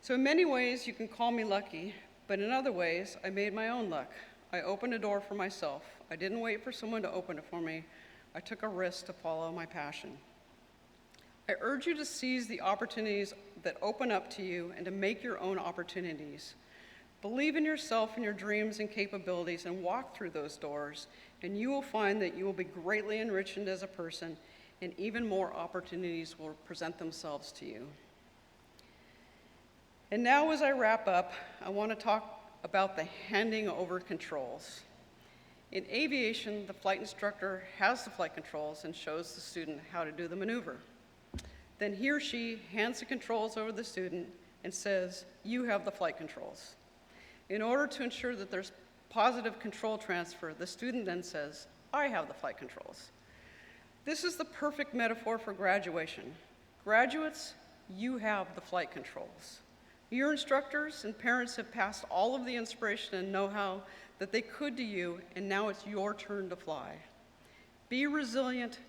So in many ways, you can call me lucky, but in other ways, I made my own luck. I opened a door for myself. I didn't wait for someone to open it for me. I took a risk to follow my passion. I urge you to seize the opportunities that open up to you and to make your own opportunities. Believe in yourself and your dreams and capabilities and walk through those doors, and you will find that you will be greatly enriched as a person, and even more opportunities will present themselves to you. And now, as I wrap up, I want to talk about the handing over controls. In aviation, the flight instructor has the flight controls and shows the student how to do the maneuver. Then he or she hands the controls over to the student and says, "You have the flight controls." In order to ensure that there's positive control transfer, the student then says, "I have the flight controls." This is the perfect metaphor for graduation. Graduates, you have the flight controls. Your instructors and parents have passed all of the inspiration and know-how that they could to you, and now it's your turn to fly. Be resilient,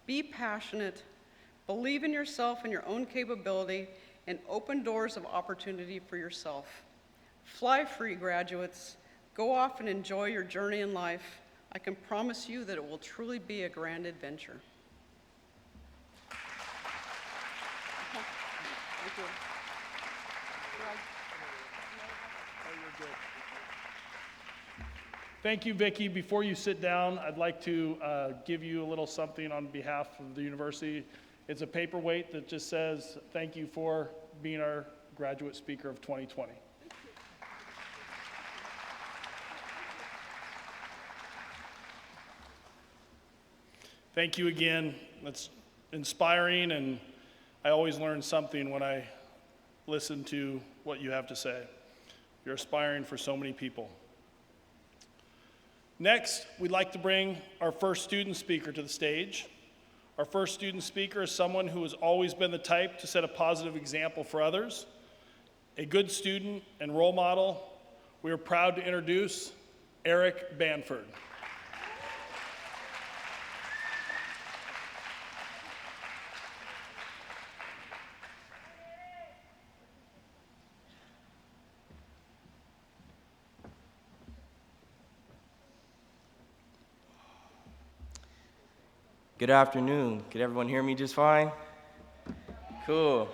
be passionate, believe in yourself and your own capability, and open doors of opportunity for yourself. Fly free, graduates. Go off and enjoy your journey in life. I can promise you that it will truly be a grand adventure. Thank you. Thank you, Vicky. Before you sit down, I'd like to give you a little something on behalf of the university. It's a paperweight that just says, "Thank you for being our graduate speaker of 2020. Thank you again. That's inspiring, and I always learn something when I listen to what you have to say. You're inspiring for so many people. Next, we'd like to bring our first student speaker to the stage. Our first student speaker is someone who has always been the type to set a positive example for others, a good student and role model. We are proud to introduce Eric Banford. Good afternoon. Could everyone hear me just fine? Cool.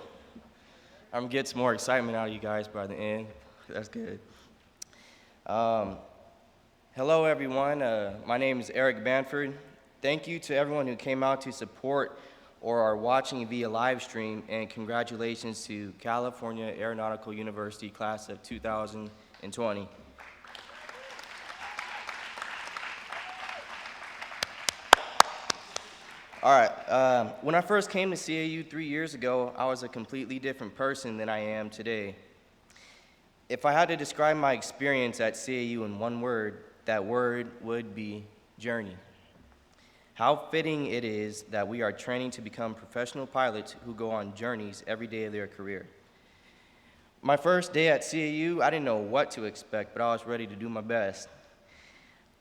I'm gonna get some more excitement out of you guys by the end. That's good. Hello, everyone. My name is Eric Banford. Thank you to everyone who came out to support or are watching via live stream, and congratulations to California Aeronautical University class of 2020. All right, when I first came to CAU 3 years ago, I was a completely different person than I am today. If I had to describe my experience at CAU in one word, that word would be journey. How fitting it is that we are training to become professional pilots who go on journeys every day of their career. My first day at CAU, I didn't know what to expect, but I was ready to do my best.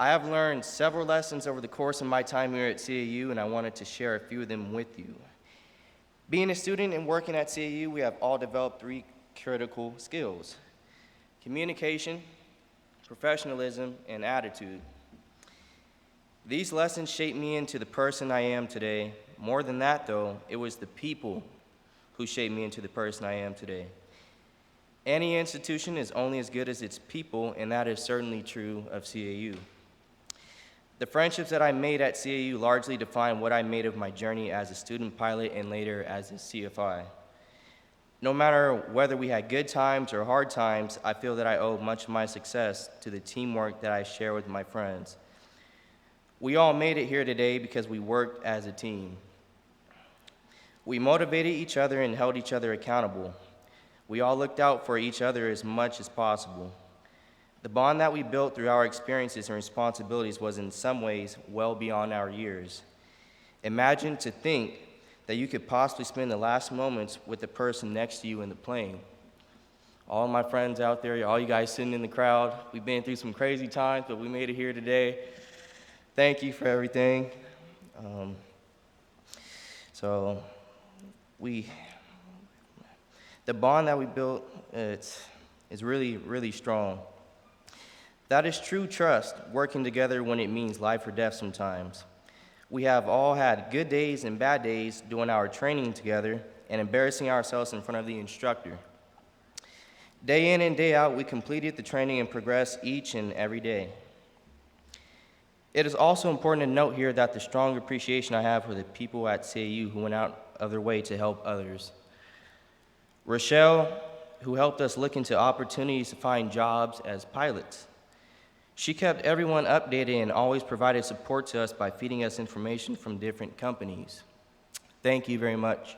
I have learned several lessons over the course of my time here at CAU, and I wanted to share a few of them with you. Being a student and working at CAU, we have all developed 3 critical skills: communication, professionalism, and attitude. These lessons shaped me into the person I am today. More than that, though, it was the people who shaped me into the person I am today. Any institution is only as good as its people, and that is certainly true of CAU. The friendships that I made at CAU largely define what I made of my journey as a student pilot and later as a CFI. No matter whether we had good times or hard times, I feel that I owe much of my success to the teamwork that I share with my friends. We all made it here today because we worked as a team. We motivated each other and held each other accountable. We all looked out for each other as much as possible. The bond that we built through our experiences and responsibilities was in some ways well beyond our years. Imagine to think that you could possibly spend the last moments with the person next to you in the plane. All my friends out there, all you guys sitting in the crowd, we've been through some crazy times, but we made it here today. Thank you for everything. The bond that we built, is really, really strong. That is true trust, working together when it means life or death sometimes. We have all had good days and bad days doing our training together and embarrassing ourselves in front of the instructor. Day in and day out, we completed the training and progressed each and every day. It is also important to note here that the strong appreciation I have for the people at CAU who went out of their way to help others. Rochelle, who helped us look into opportunities to find jobs as pilots. She kept everyone updated and always provided support to us by feeding us information from different companies. Thank you very much.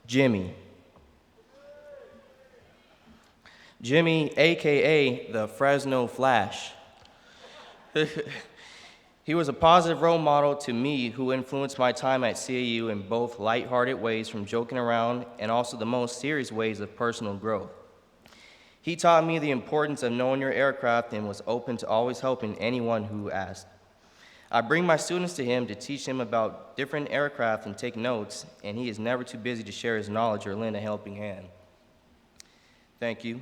Jimmy, AKA the Fresno Flash. He was a positive role model to me who influenced my time at CAU in both lighthearted ways from joking around and also the most serious ways of personal growth. He taught me the importance of knowing your aircraft and was open to always helping anyone who asked. I bring my students to him to teach them about different aircraft and take notes, and he is never too busy to share his knowledge or lend a helping hand. Thank you.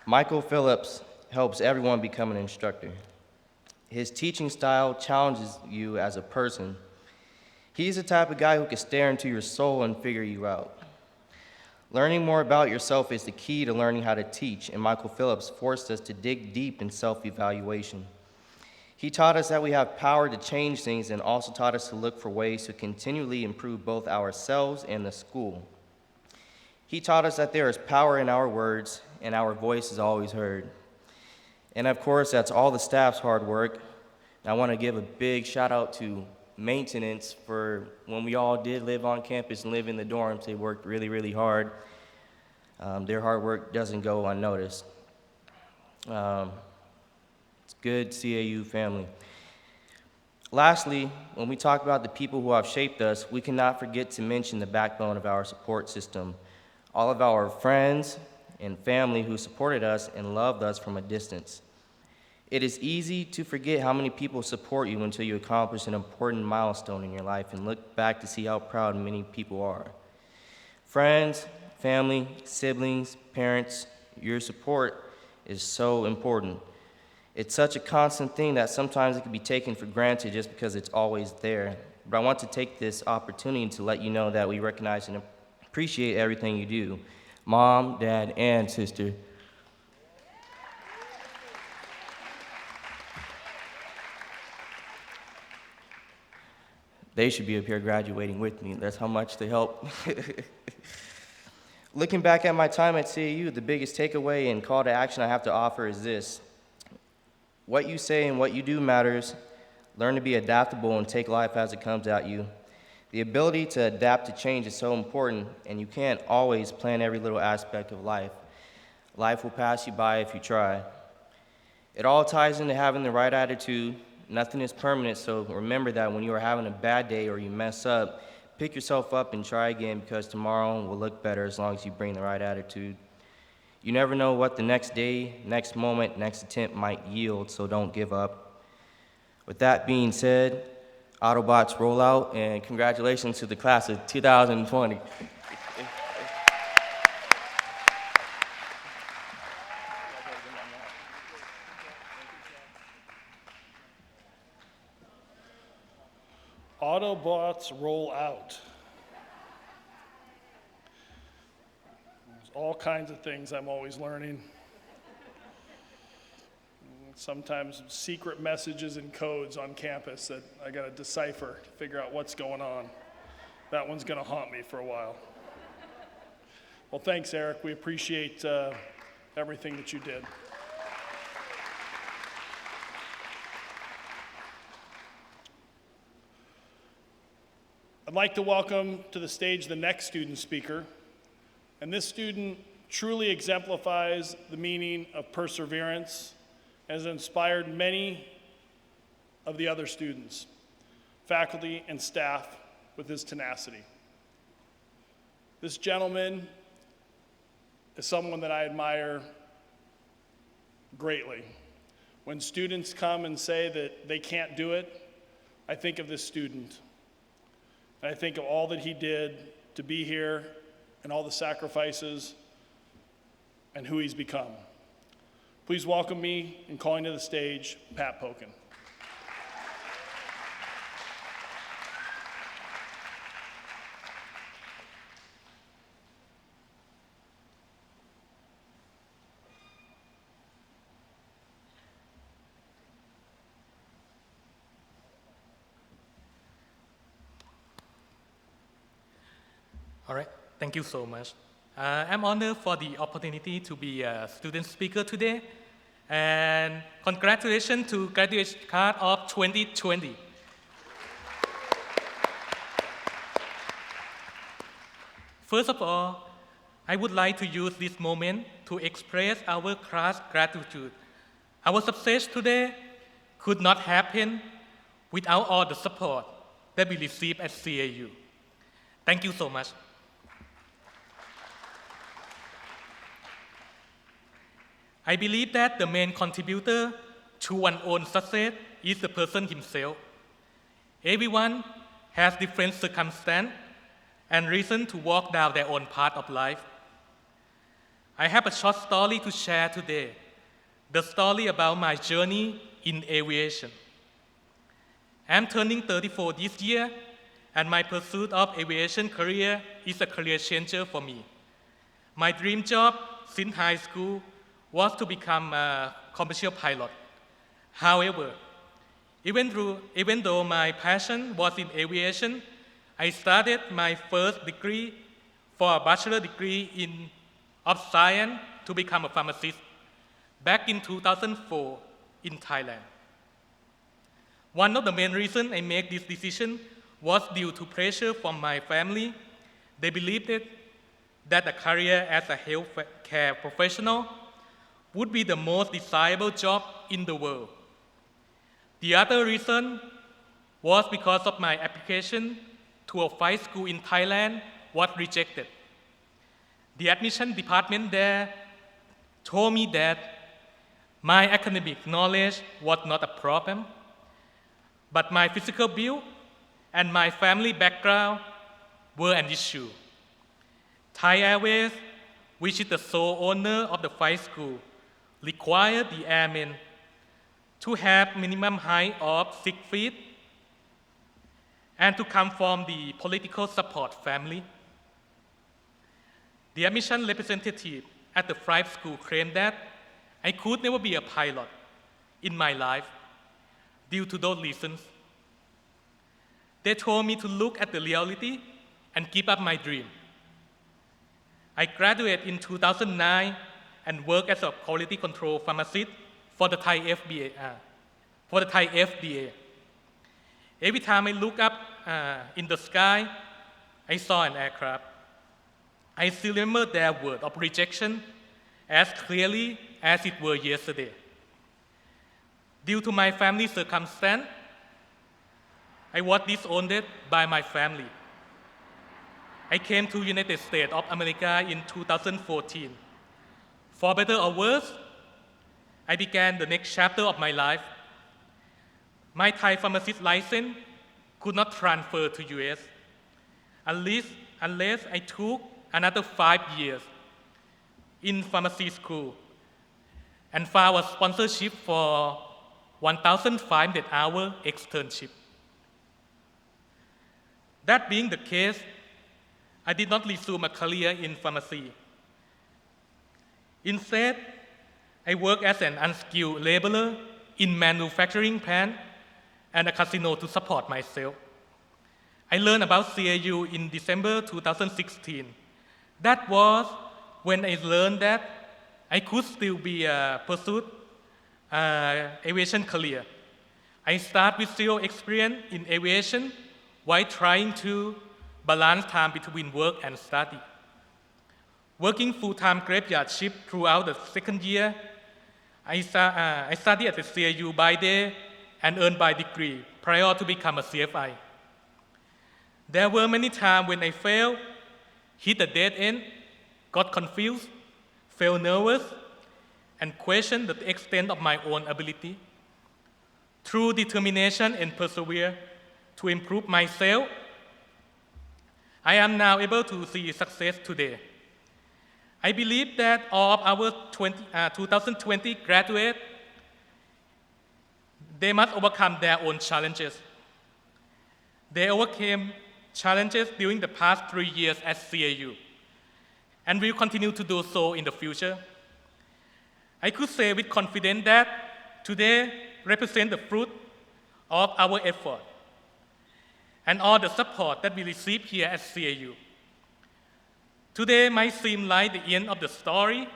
Michael Phillips helps everyone become an instructor. His teaching style challenges you as a person. He's the type of guy who can stare into your soul and figure you out. Learning more about yourself is the key to learning how to teach, and Michael Phillips forced us to dig deep in self-evaluation. He taught us that we have power to change things and also taught us to look for ways to continually improve both ourselves and the school. He taught us that there is power in our words and our voice is always heard. And of course, that's all the staff's hard work. And I want to give a big shout out to maintenance for when we all did live on campus and live in the dorms. They worked really, really hard. Their hard work doesn't go unnoticed. It's good CAU family. Lastly, when we talk about the people who have shaped us, we cannot forget to mention the backbone of our support system. All of our friends and family who supported us and loved us from a distance. It is easy to forget how many people support you until you accomplish an important milestone in your life and look back to see how proud many people are. Friends, family, siblings, parents, your support is so important. It's such a constant thing that sometimes it can be taken for granted just because it's always there. But I want to take this opportunity to let you know that we recognize and appreciate everything you do. Mom, Dad, and sister. They should be up here graduating with me. That's how much they help. Looking back at my time at CAU, the biggest takeaway and call to action I have to offer is this. What you say and what you do matters. Learn to be adaptable and take life as it comes at you. The ability to adapt to change is so important, and you can't always plan every little aspect of life. Life will pass you by if you try. It all ties into having the right attitude. Nothing is permanent, so remember that when you are having a bad day or you mess up, pick yourself up and try again because tomorrow will look better as long as you bring the right attitude. You never know what the next day, next moment, next attempt might yield, so don't give up. With that being said, Autobots roll out, and congratulations to the class of 2020. Autobots roll out. There's all kinds of things I'm always learning. Sometimes secret messages and codes on campus that I got to decipher to figure out what's going on. That one's going to haunt me for a while. Well, thanks, Eric. We appreciate everything that you did. I'd like to welcome to the stage the next student speaker. And this student truly exemplifies the meaning of perseverance, has inspired many of the other students, faculty, and staff with his tenacity. This gentleman is someone that I admire greatly. When students come and say that they can't do it, I think of this student. And I think of all that he did to be here and all the sacrifices and who he's become. Please welcome me in calling to the stage Pat Pokin. All right, thank you so much. I'm honored for the opportunity to be a student speaker today, and congratulations to graduation class of 2020. First of all, I would like to use this moment to express our class gratitude. Our success today could not happen without all the support that we receive at CAU. Thank you so much. I believe that the main contributor to one's own success is the person himself. Everyone has different circumstances and reason to walk down their own path of life. I have a short story to share today, the story about my journey in aviation. I'm turning 34 this year, and my pursuit of aviation career is a career changer for me. My dream job since high school was to become a commercial pilot. However, even though my passion was in aviation, I started my first degree for a bachelor degree of science to become a pharmacist back in 2004 in Thailand. One of the main reasons I made this decision was due to pressure from my family. They believed that a career as a healthcare professional would be the most desirable job in the world. The other reason was because of my application to a flight school in Thailand was rejected. The admission department there told me that my academic knowledge was not a problem, but my physical build and my family background were an issue. Thai Airways, which is the sole owner of the flight school, required the airmen to have minimum height of 6 feet and to come from the political support family. The admission representative at the flight school claimed that I could never be a pilot in my life due to those reasons. They told me to look at the reality and give up my dream. I graduated in 2009 and worked as a quality control pharmacist for the Thai FDA. Every time I look up in the sky, I saw an aircraft. I still remember their word of rejection as clearly as it were yesterday. Due to my family circumstance, I was disowned by my family. I came to United States of America in 2014. For better or worse, I began the next chapter of my life. My Thai pharmacist license could not transfer to US unless I took another 5 years in pharmacy school and found a sponsorship for 1,500 hour externship. That being the case, I did not resume a career in pharmacy. Instead, I worked as an unskilled laborer in manufacturing plant and a casino to support myself. I learned about CAU in December 2016. That was when I learned that I could still pursue aviation career. I started with zero experience in aviation while trying to balance time between work and study. Working full-time graveyard shift throughout the second year, I studied at the CAU by day and earned by degree prior to become a CFI. There were many times when I failed, hit a dead end, got confused, felt nervous, and questioned the extent of my own ability. Through determination and perseverance to improve myself, I am now able to see success today. I believe that all of our 2020 graduates, they must overcome their own challenges. They overcame challenges during the past 3 years at CAU, and will continue to do so in the future. I could say with confidence that today represents the fruit of our effort and all the support that we receive here at CAU. Today might seem like the end of the story,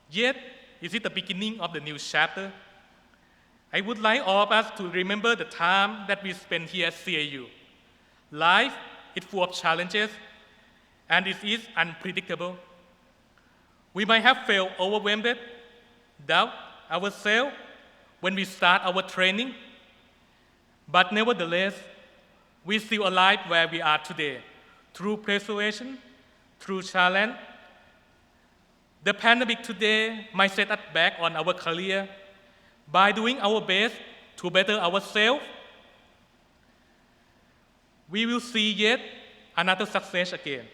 yet it is the beginning of the new chapter. I would like all of us to remember the time that we spent here at CAU. Life is full of challenges, and it is unpredictable. We might have felt overwhelmed, doubt ourselves when we start our training, but nevertheless, we still alive where we are today, through perseverance, through challenge. The pandemic today might set us back on our career. By doing our best to better ourselves, we will see yet another success again.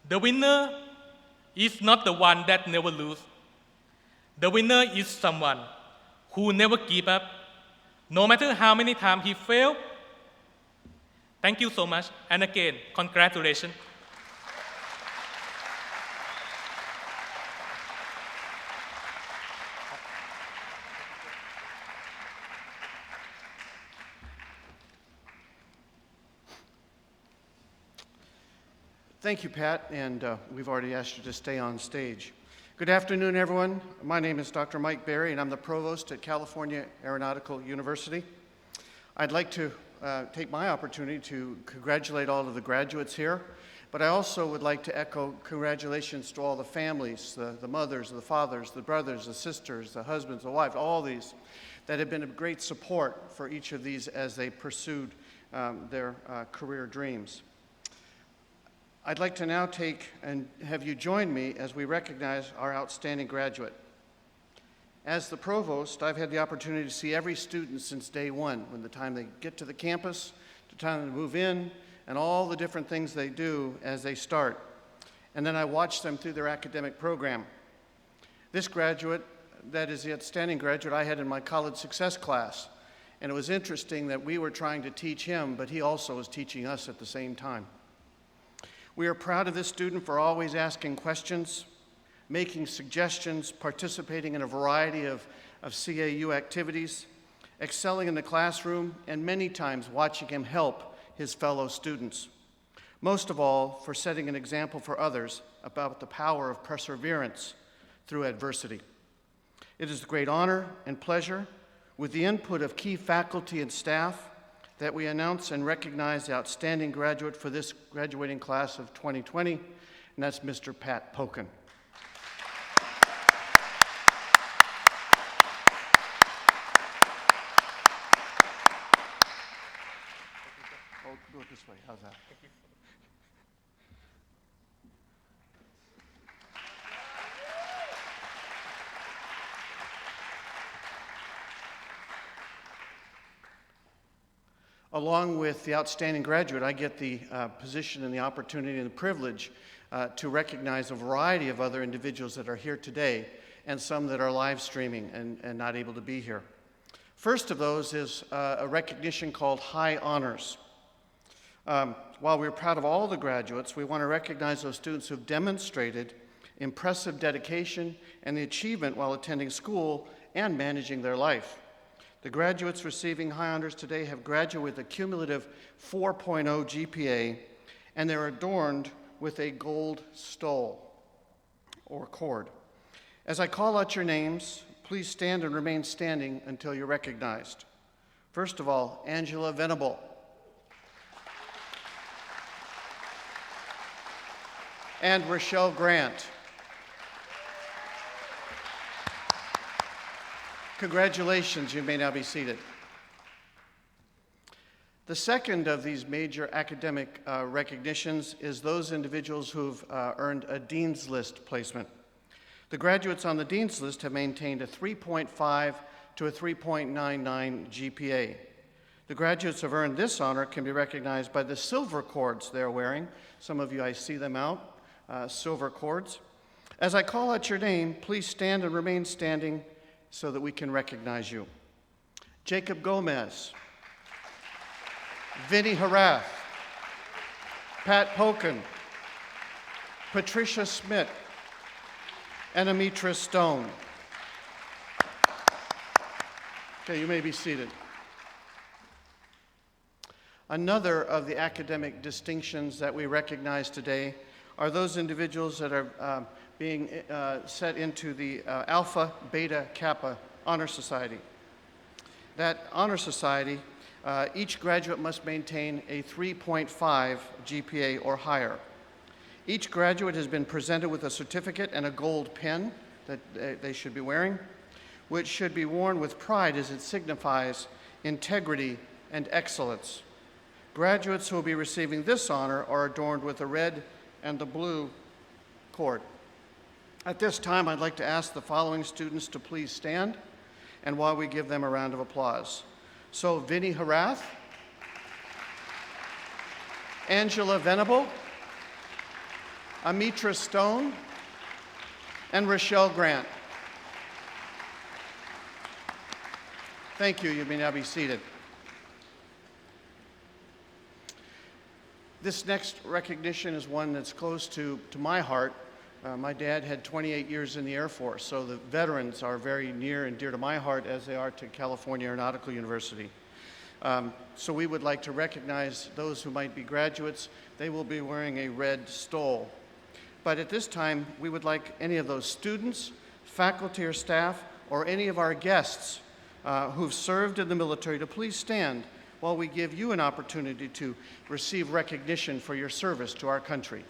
The winner is not the one that never loses. The winner is someone who never gives up, no matter how many times he fails. Thank you so much, and again, congratulations. Thank you, Pat, and we've already asked you to stay on stage. Good afternoon, everyone. My name is Dr. Mike Berry, and I'm the provost at California Aeronautical University. I'd like to take my opportunity to congratulate all of the graduates here, but I also would like to echo congratulations to all the families, the mothers, the fathers, the brothers, the sisters, the husbands, the wives, all these that have been a great support for each of these as they pursued their career dreams. I'd like to now take and have you join me as we recognize our outstanding graduate. As the provost, I've had the opportunity to see every student since day one, from the time they get to the campus, to the time they move in, and all the different things they do as they start. And then I watch them through their academic program. This graduate, that is the outstanding graduate I had in my college success class. And it was interesting that we were trying to teach him, but he also was teaching us at the same time. We are proud of this student for always asking questions, making suggestions, participating in a variety of CAU activities, excelling in the classroom, and many times watching him help his fellow students. Most of all, for setting an example for others about the power of perseverance through adversity. It is a great honor and pleasure, with the input of key faculty and staff, that we announce and recognize the outstanding graduate for this graduating class of 2020, and that's Mr. Pat Pokin. Oh, do it this way. How's that? Along with the outstanding graduate, I get the position and the opportunity and the privilege to recognize a variety of other individuals that are here today and some that are live streaming and not able to be here. First of those is a recognition called High Honors. While we're proud of all the graduates, we want to recognize those students who've demonstrated impressive dedication and the achievement while attending school and managing their life. The graduates receiving high honors today have graduated with a cumulative 4.0 GPA, and they're adorned with a gold stole or cord. As I call out your names, please stand and remain standing until you're recognized. First of all, Angela Venable. And Rochelle Grant. Congratulations, you may now be seated. The second of these major academic recognitions is those individuals who've earned a Dean's List placement. The graduates on the Dean's List have maintained a 3.5 to a 3.99 GPA. The graduates who have earned this honor can be recognized by the silver cords they're wearing. Some of you, I see them out, silver cords. As I call out your name, please stand and remain standing so that we can recognize you. Jacob Gomez, Vinnie Harath, Pat Pokin, Patricia Smith, and Amitra Stone. Okay, you may be seated. Another of the academic distinctions that we recognize today are those individuals that are being set into the Alpha Beta Kappa Honor Society. That honor society, each graduate must maintain a 3.5 GPA or higher. Each graduate has been presented with a certificate and a gold pin that they should be wearing, which should be worn with pride as it signifies integrity and excellence. Graduates who will be receiving this honor are adorned with the red and the blue cord. At this time, I'd like to ask the following students to please stand, and while we give them a round of applause. So, Vinnie Harath, Angela Venable, Amitra Stone, and Rochelle Grant. Thank you. You may now be seated. This next recognition is one that's close to my heart. My dad had 28 years in the Air Force, so the veterans are very near and dear to my heart as they are to California Aeronautical University. So we would like to recognize those who might be graduates. They will be wearing a red stole. But at this time, we would like any of those students, faculty or staff, or any of our guests who've served in the military to please stand while we give you an opportunity to receive recognition for your service to our country.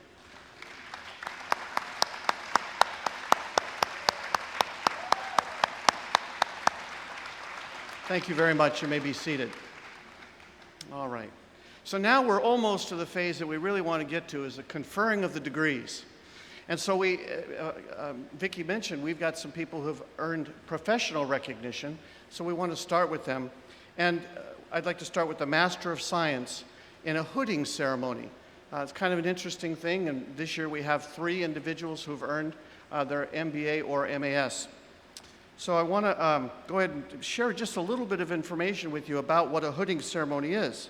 Thank you very much. You may be seated. All right. So now we're almost to the phase that we really want to get to, is the conferring of the degrees. And so Vicky mentioned we've got some people who've earned professional recognition, so we want to start with them. And I'd like to start with the Master of Science in a hooding ceremony. It's kind of an interesting thing, and this year we have 3 individuals who've earned their MBA or MAS. So I want to go ahead and share just a little bit of information with you about what a hooding ceremony is.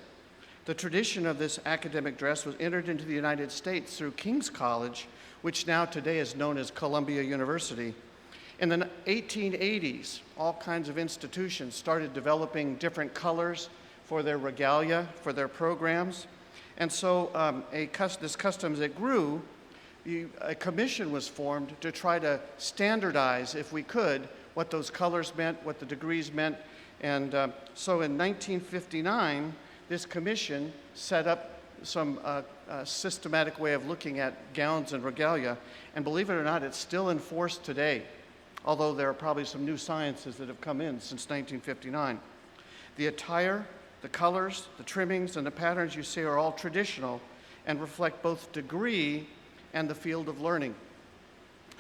The tradition of this academic dress was entered into the United States through King's College, which now today is known as Columbia University. In the 1880s, all kinds of institutions started developing different colors for their regalia, for their programs. And so this custom, as it grew, a commission was formed to try to standardize, if we could, what those colors meant, what the degrees meant. And so in 1959, this commission set up some systematic way of looking at gowns and regalia. And believe it or not, it's still in force today, although there are probably some new sciences that have come in since 1959. The attire, the colors, the trimmings, and the patterns you see are all traditional and reflect both degree and the field of learning.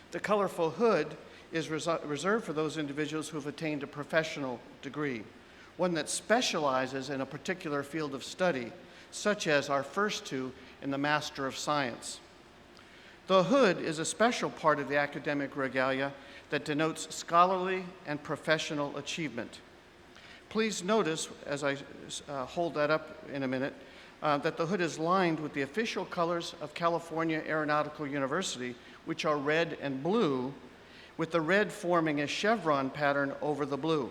The colorful hood is reserved for those individuals who have attained a professional degree, one that specializes in a particular field of study, such as our first 2 in the Master of Science. The hood is a special part of the academic regalia that denotes scholarly and professional achievement. Please notice, as I hold that up in a minute, that the hood is lined with the official colors of California Aeronautical University, which are red and blue, with the red forming a chevron pattern over the blue.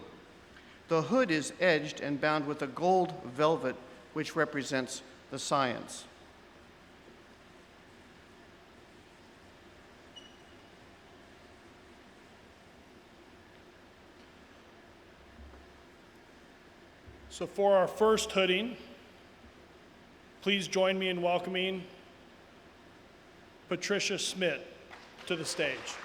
The hood is edged and bound with a gold velvet, which represents the science. So for our first hooding, please join me in welcoming Patricia Smith to the stage.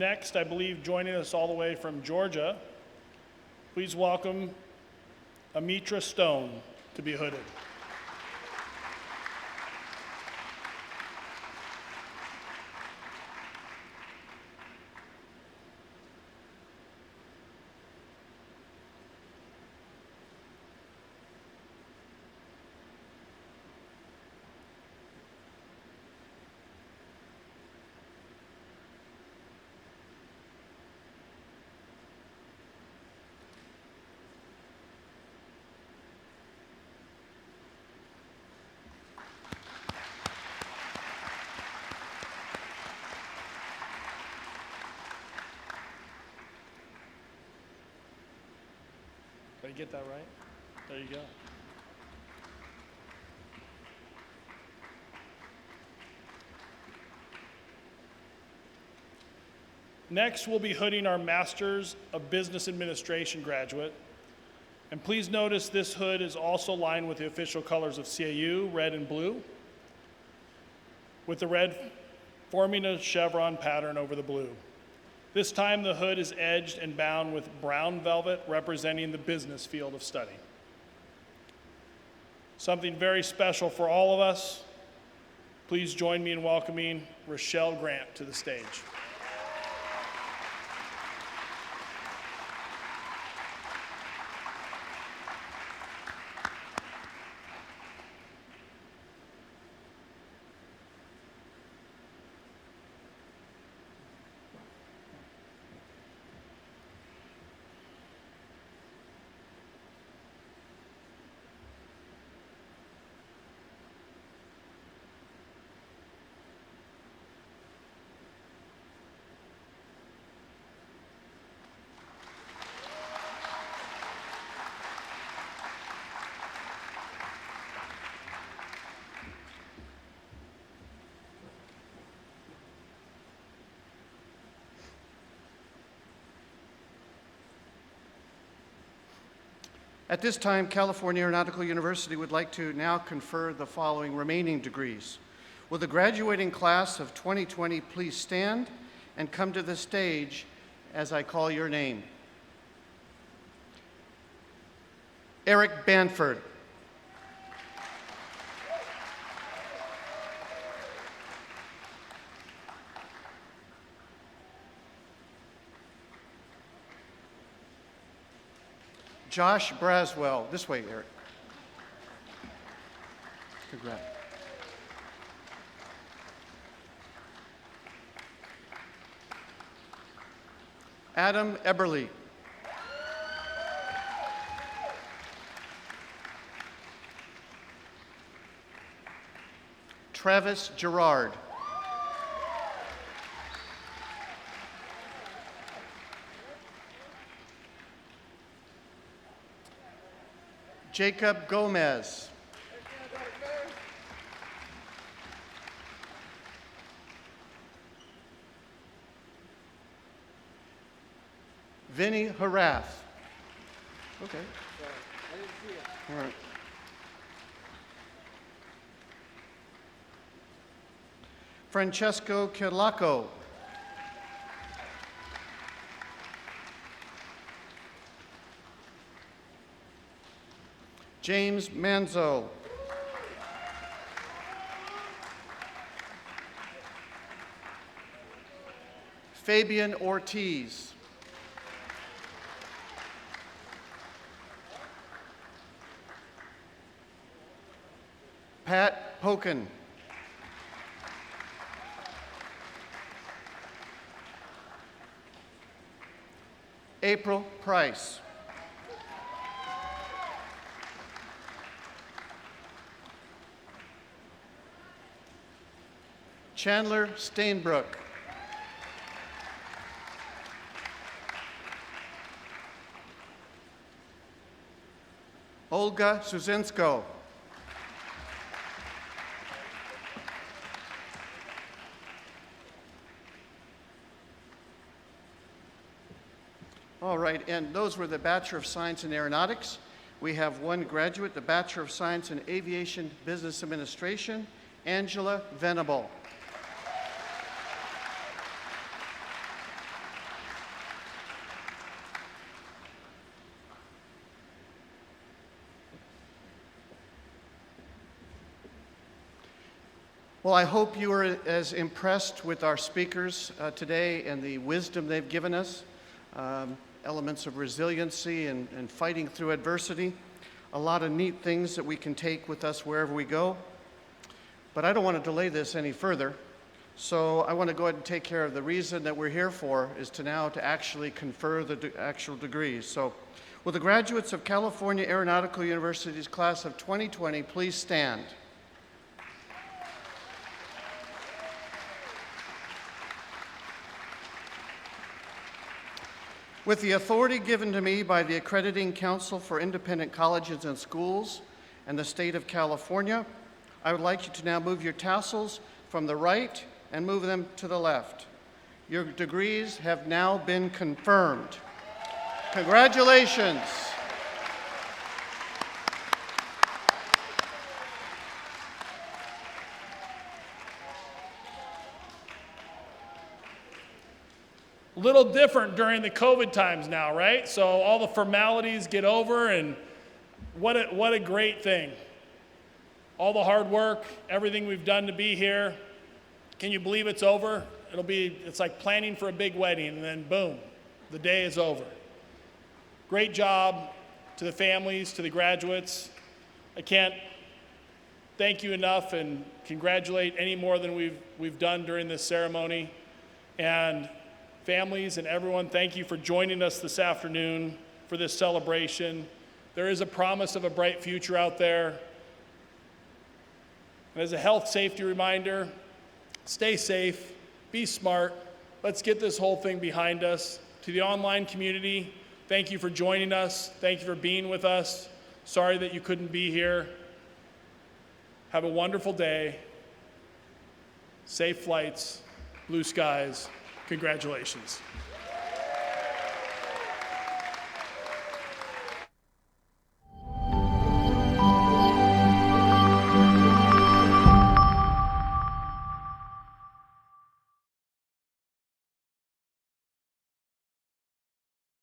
Next, I believe joining us all the way from Georgia, please welcome Amitra Stone to be hooded. Did I get that right? There you go. Next, we'll be hooding our Masters of Business Administration graduate. And please notice this hood is also lined with the official colors of CAU, red and blue, with the red forming a chevron pattern over the blue. This time the hood is edged and bound with brown velvet representing the business field of study. Something very special for all of us. Please join me in welcoming Rochelle Grant to the stage. At this time, California Aeronautical University would like to now confer the following remaining degrees. Will the graduating class of 2020 please stand and come to the stage as I call your name? Eric Banford. Josh Braswell. This way, Eric. Congrats. Adam Eberly. Travis Gerard. Jacob Gomez. Vinny Harath. Okay. All right. Francesco Kirlaco. James Manzo. Fabian Ortiz. Pat Pokin. April Price. Chandler Stainbrook. Olga Suzinsko. All right, and those were the Bachelor of Science in Aeronautics. We have one graduate, the Bachelor of Science in Aviation Business Administration, Angela Venable. Well, I hope you are as impressed with our speakers today and the wisdom they've given us, elements of resiliency and fighting through adversity, a lot of neat things that we can take with us wherever we go. But I don't want to delay this any further, so I want to go ahead and take care of the reason that we're here for, is to actually confer the actual degrees. So will the graduates of California Aeronautical University's class of 2020 please stand? With the authority given to me by the Accrediting Council for Independent Colleges and Schools and the state of California, I would like you to now move your tassels from the right and move them to the left. Your degrees have now been confirmed. Congratulations. A little different during the COVID times now, right? So all the formalities get over, and what a great thing. All the hard work, everything we've done to be here. Can you believe it's over? It's like planning for a big wedding, and then boom, the day is over. Great job to the families, to the graduates. I can't thank you enough and congratulate any more than we've done during this ceremony. And families and everyone, thank you for joining us this afternoon for this celebration. There is a promise of a bright future out there. And as a health safety reminder, stay safe, be smart. Let's get this whole thing behind us. To the online community, thank you for joining us. Thank you for being with us. Sorry that you couldn't be here. Have a wonderful day. Safe flights, blue skies. Congratulations.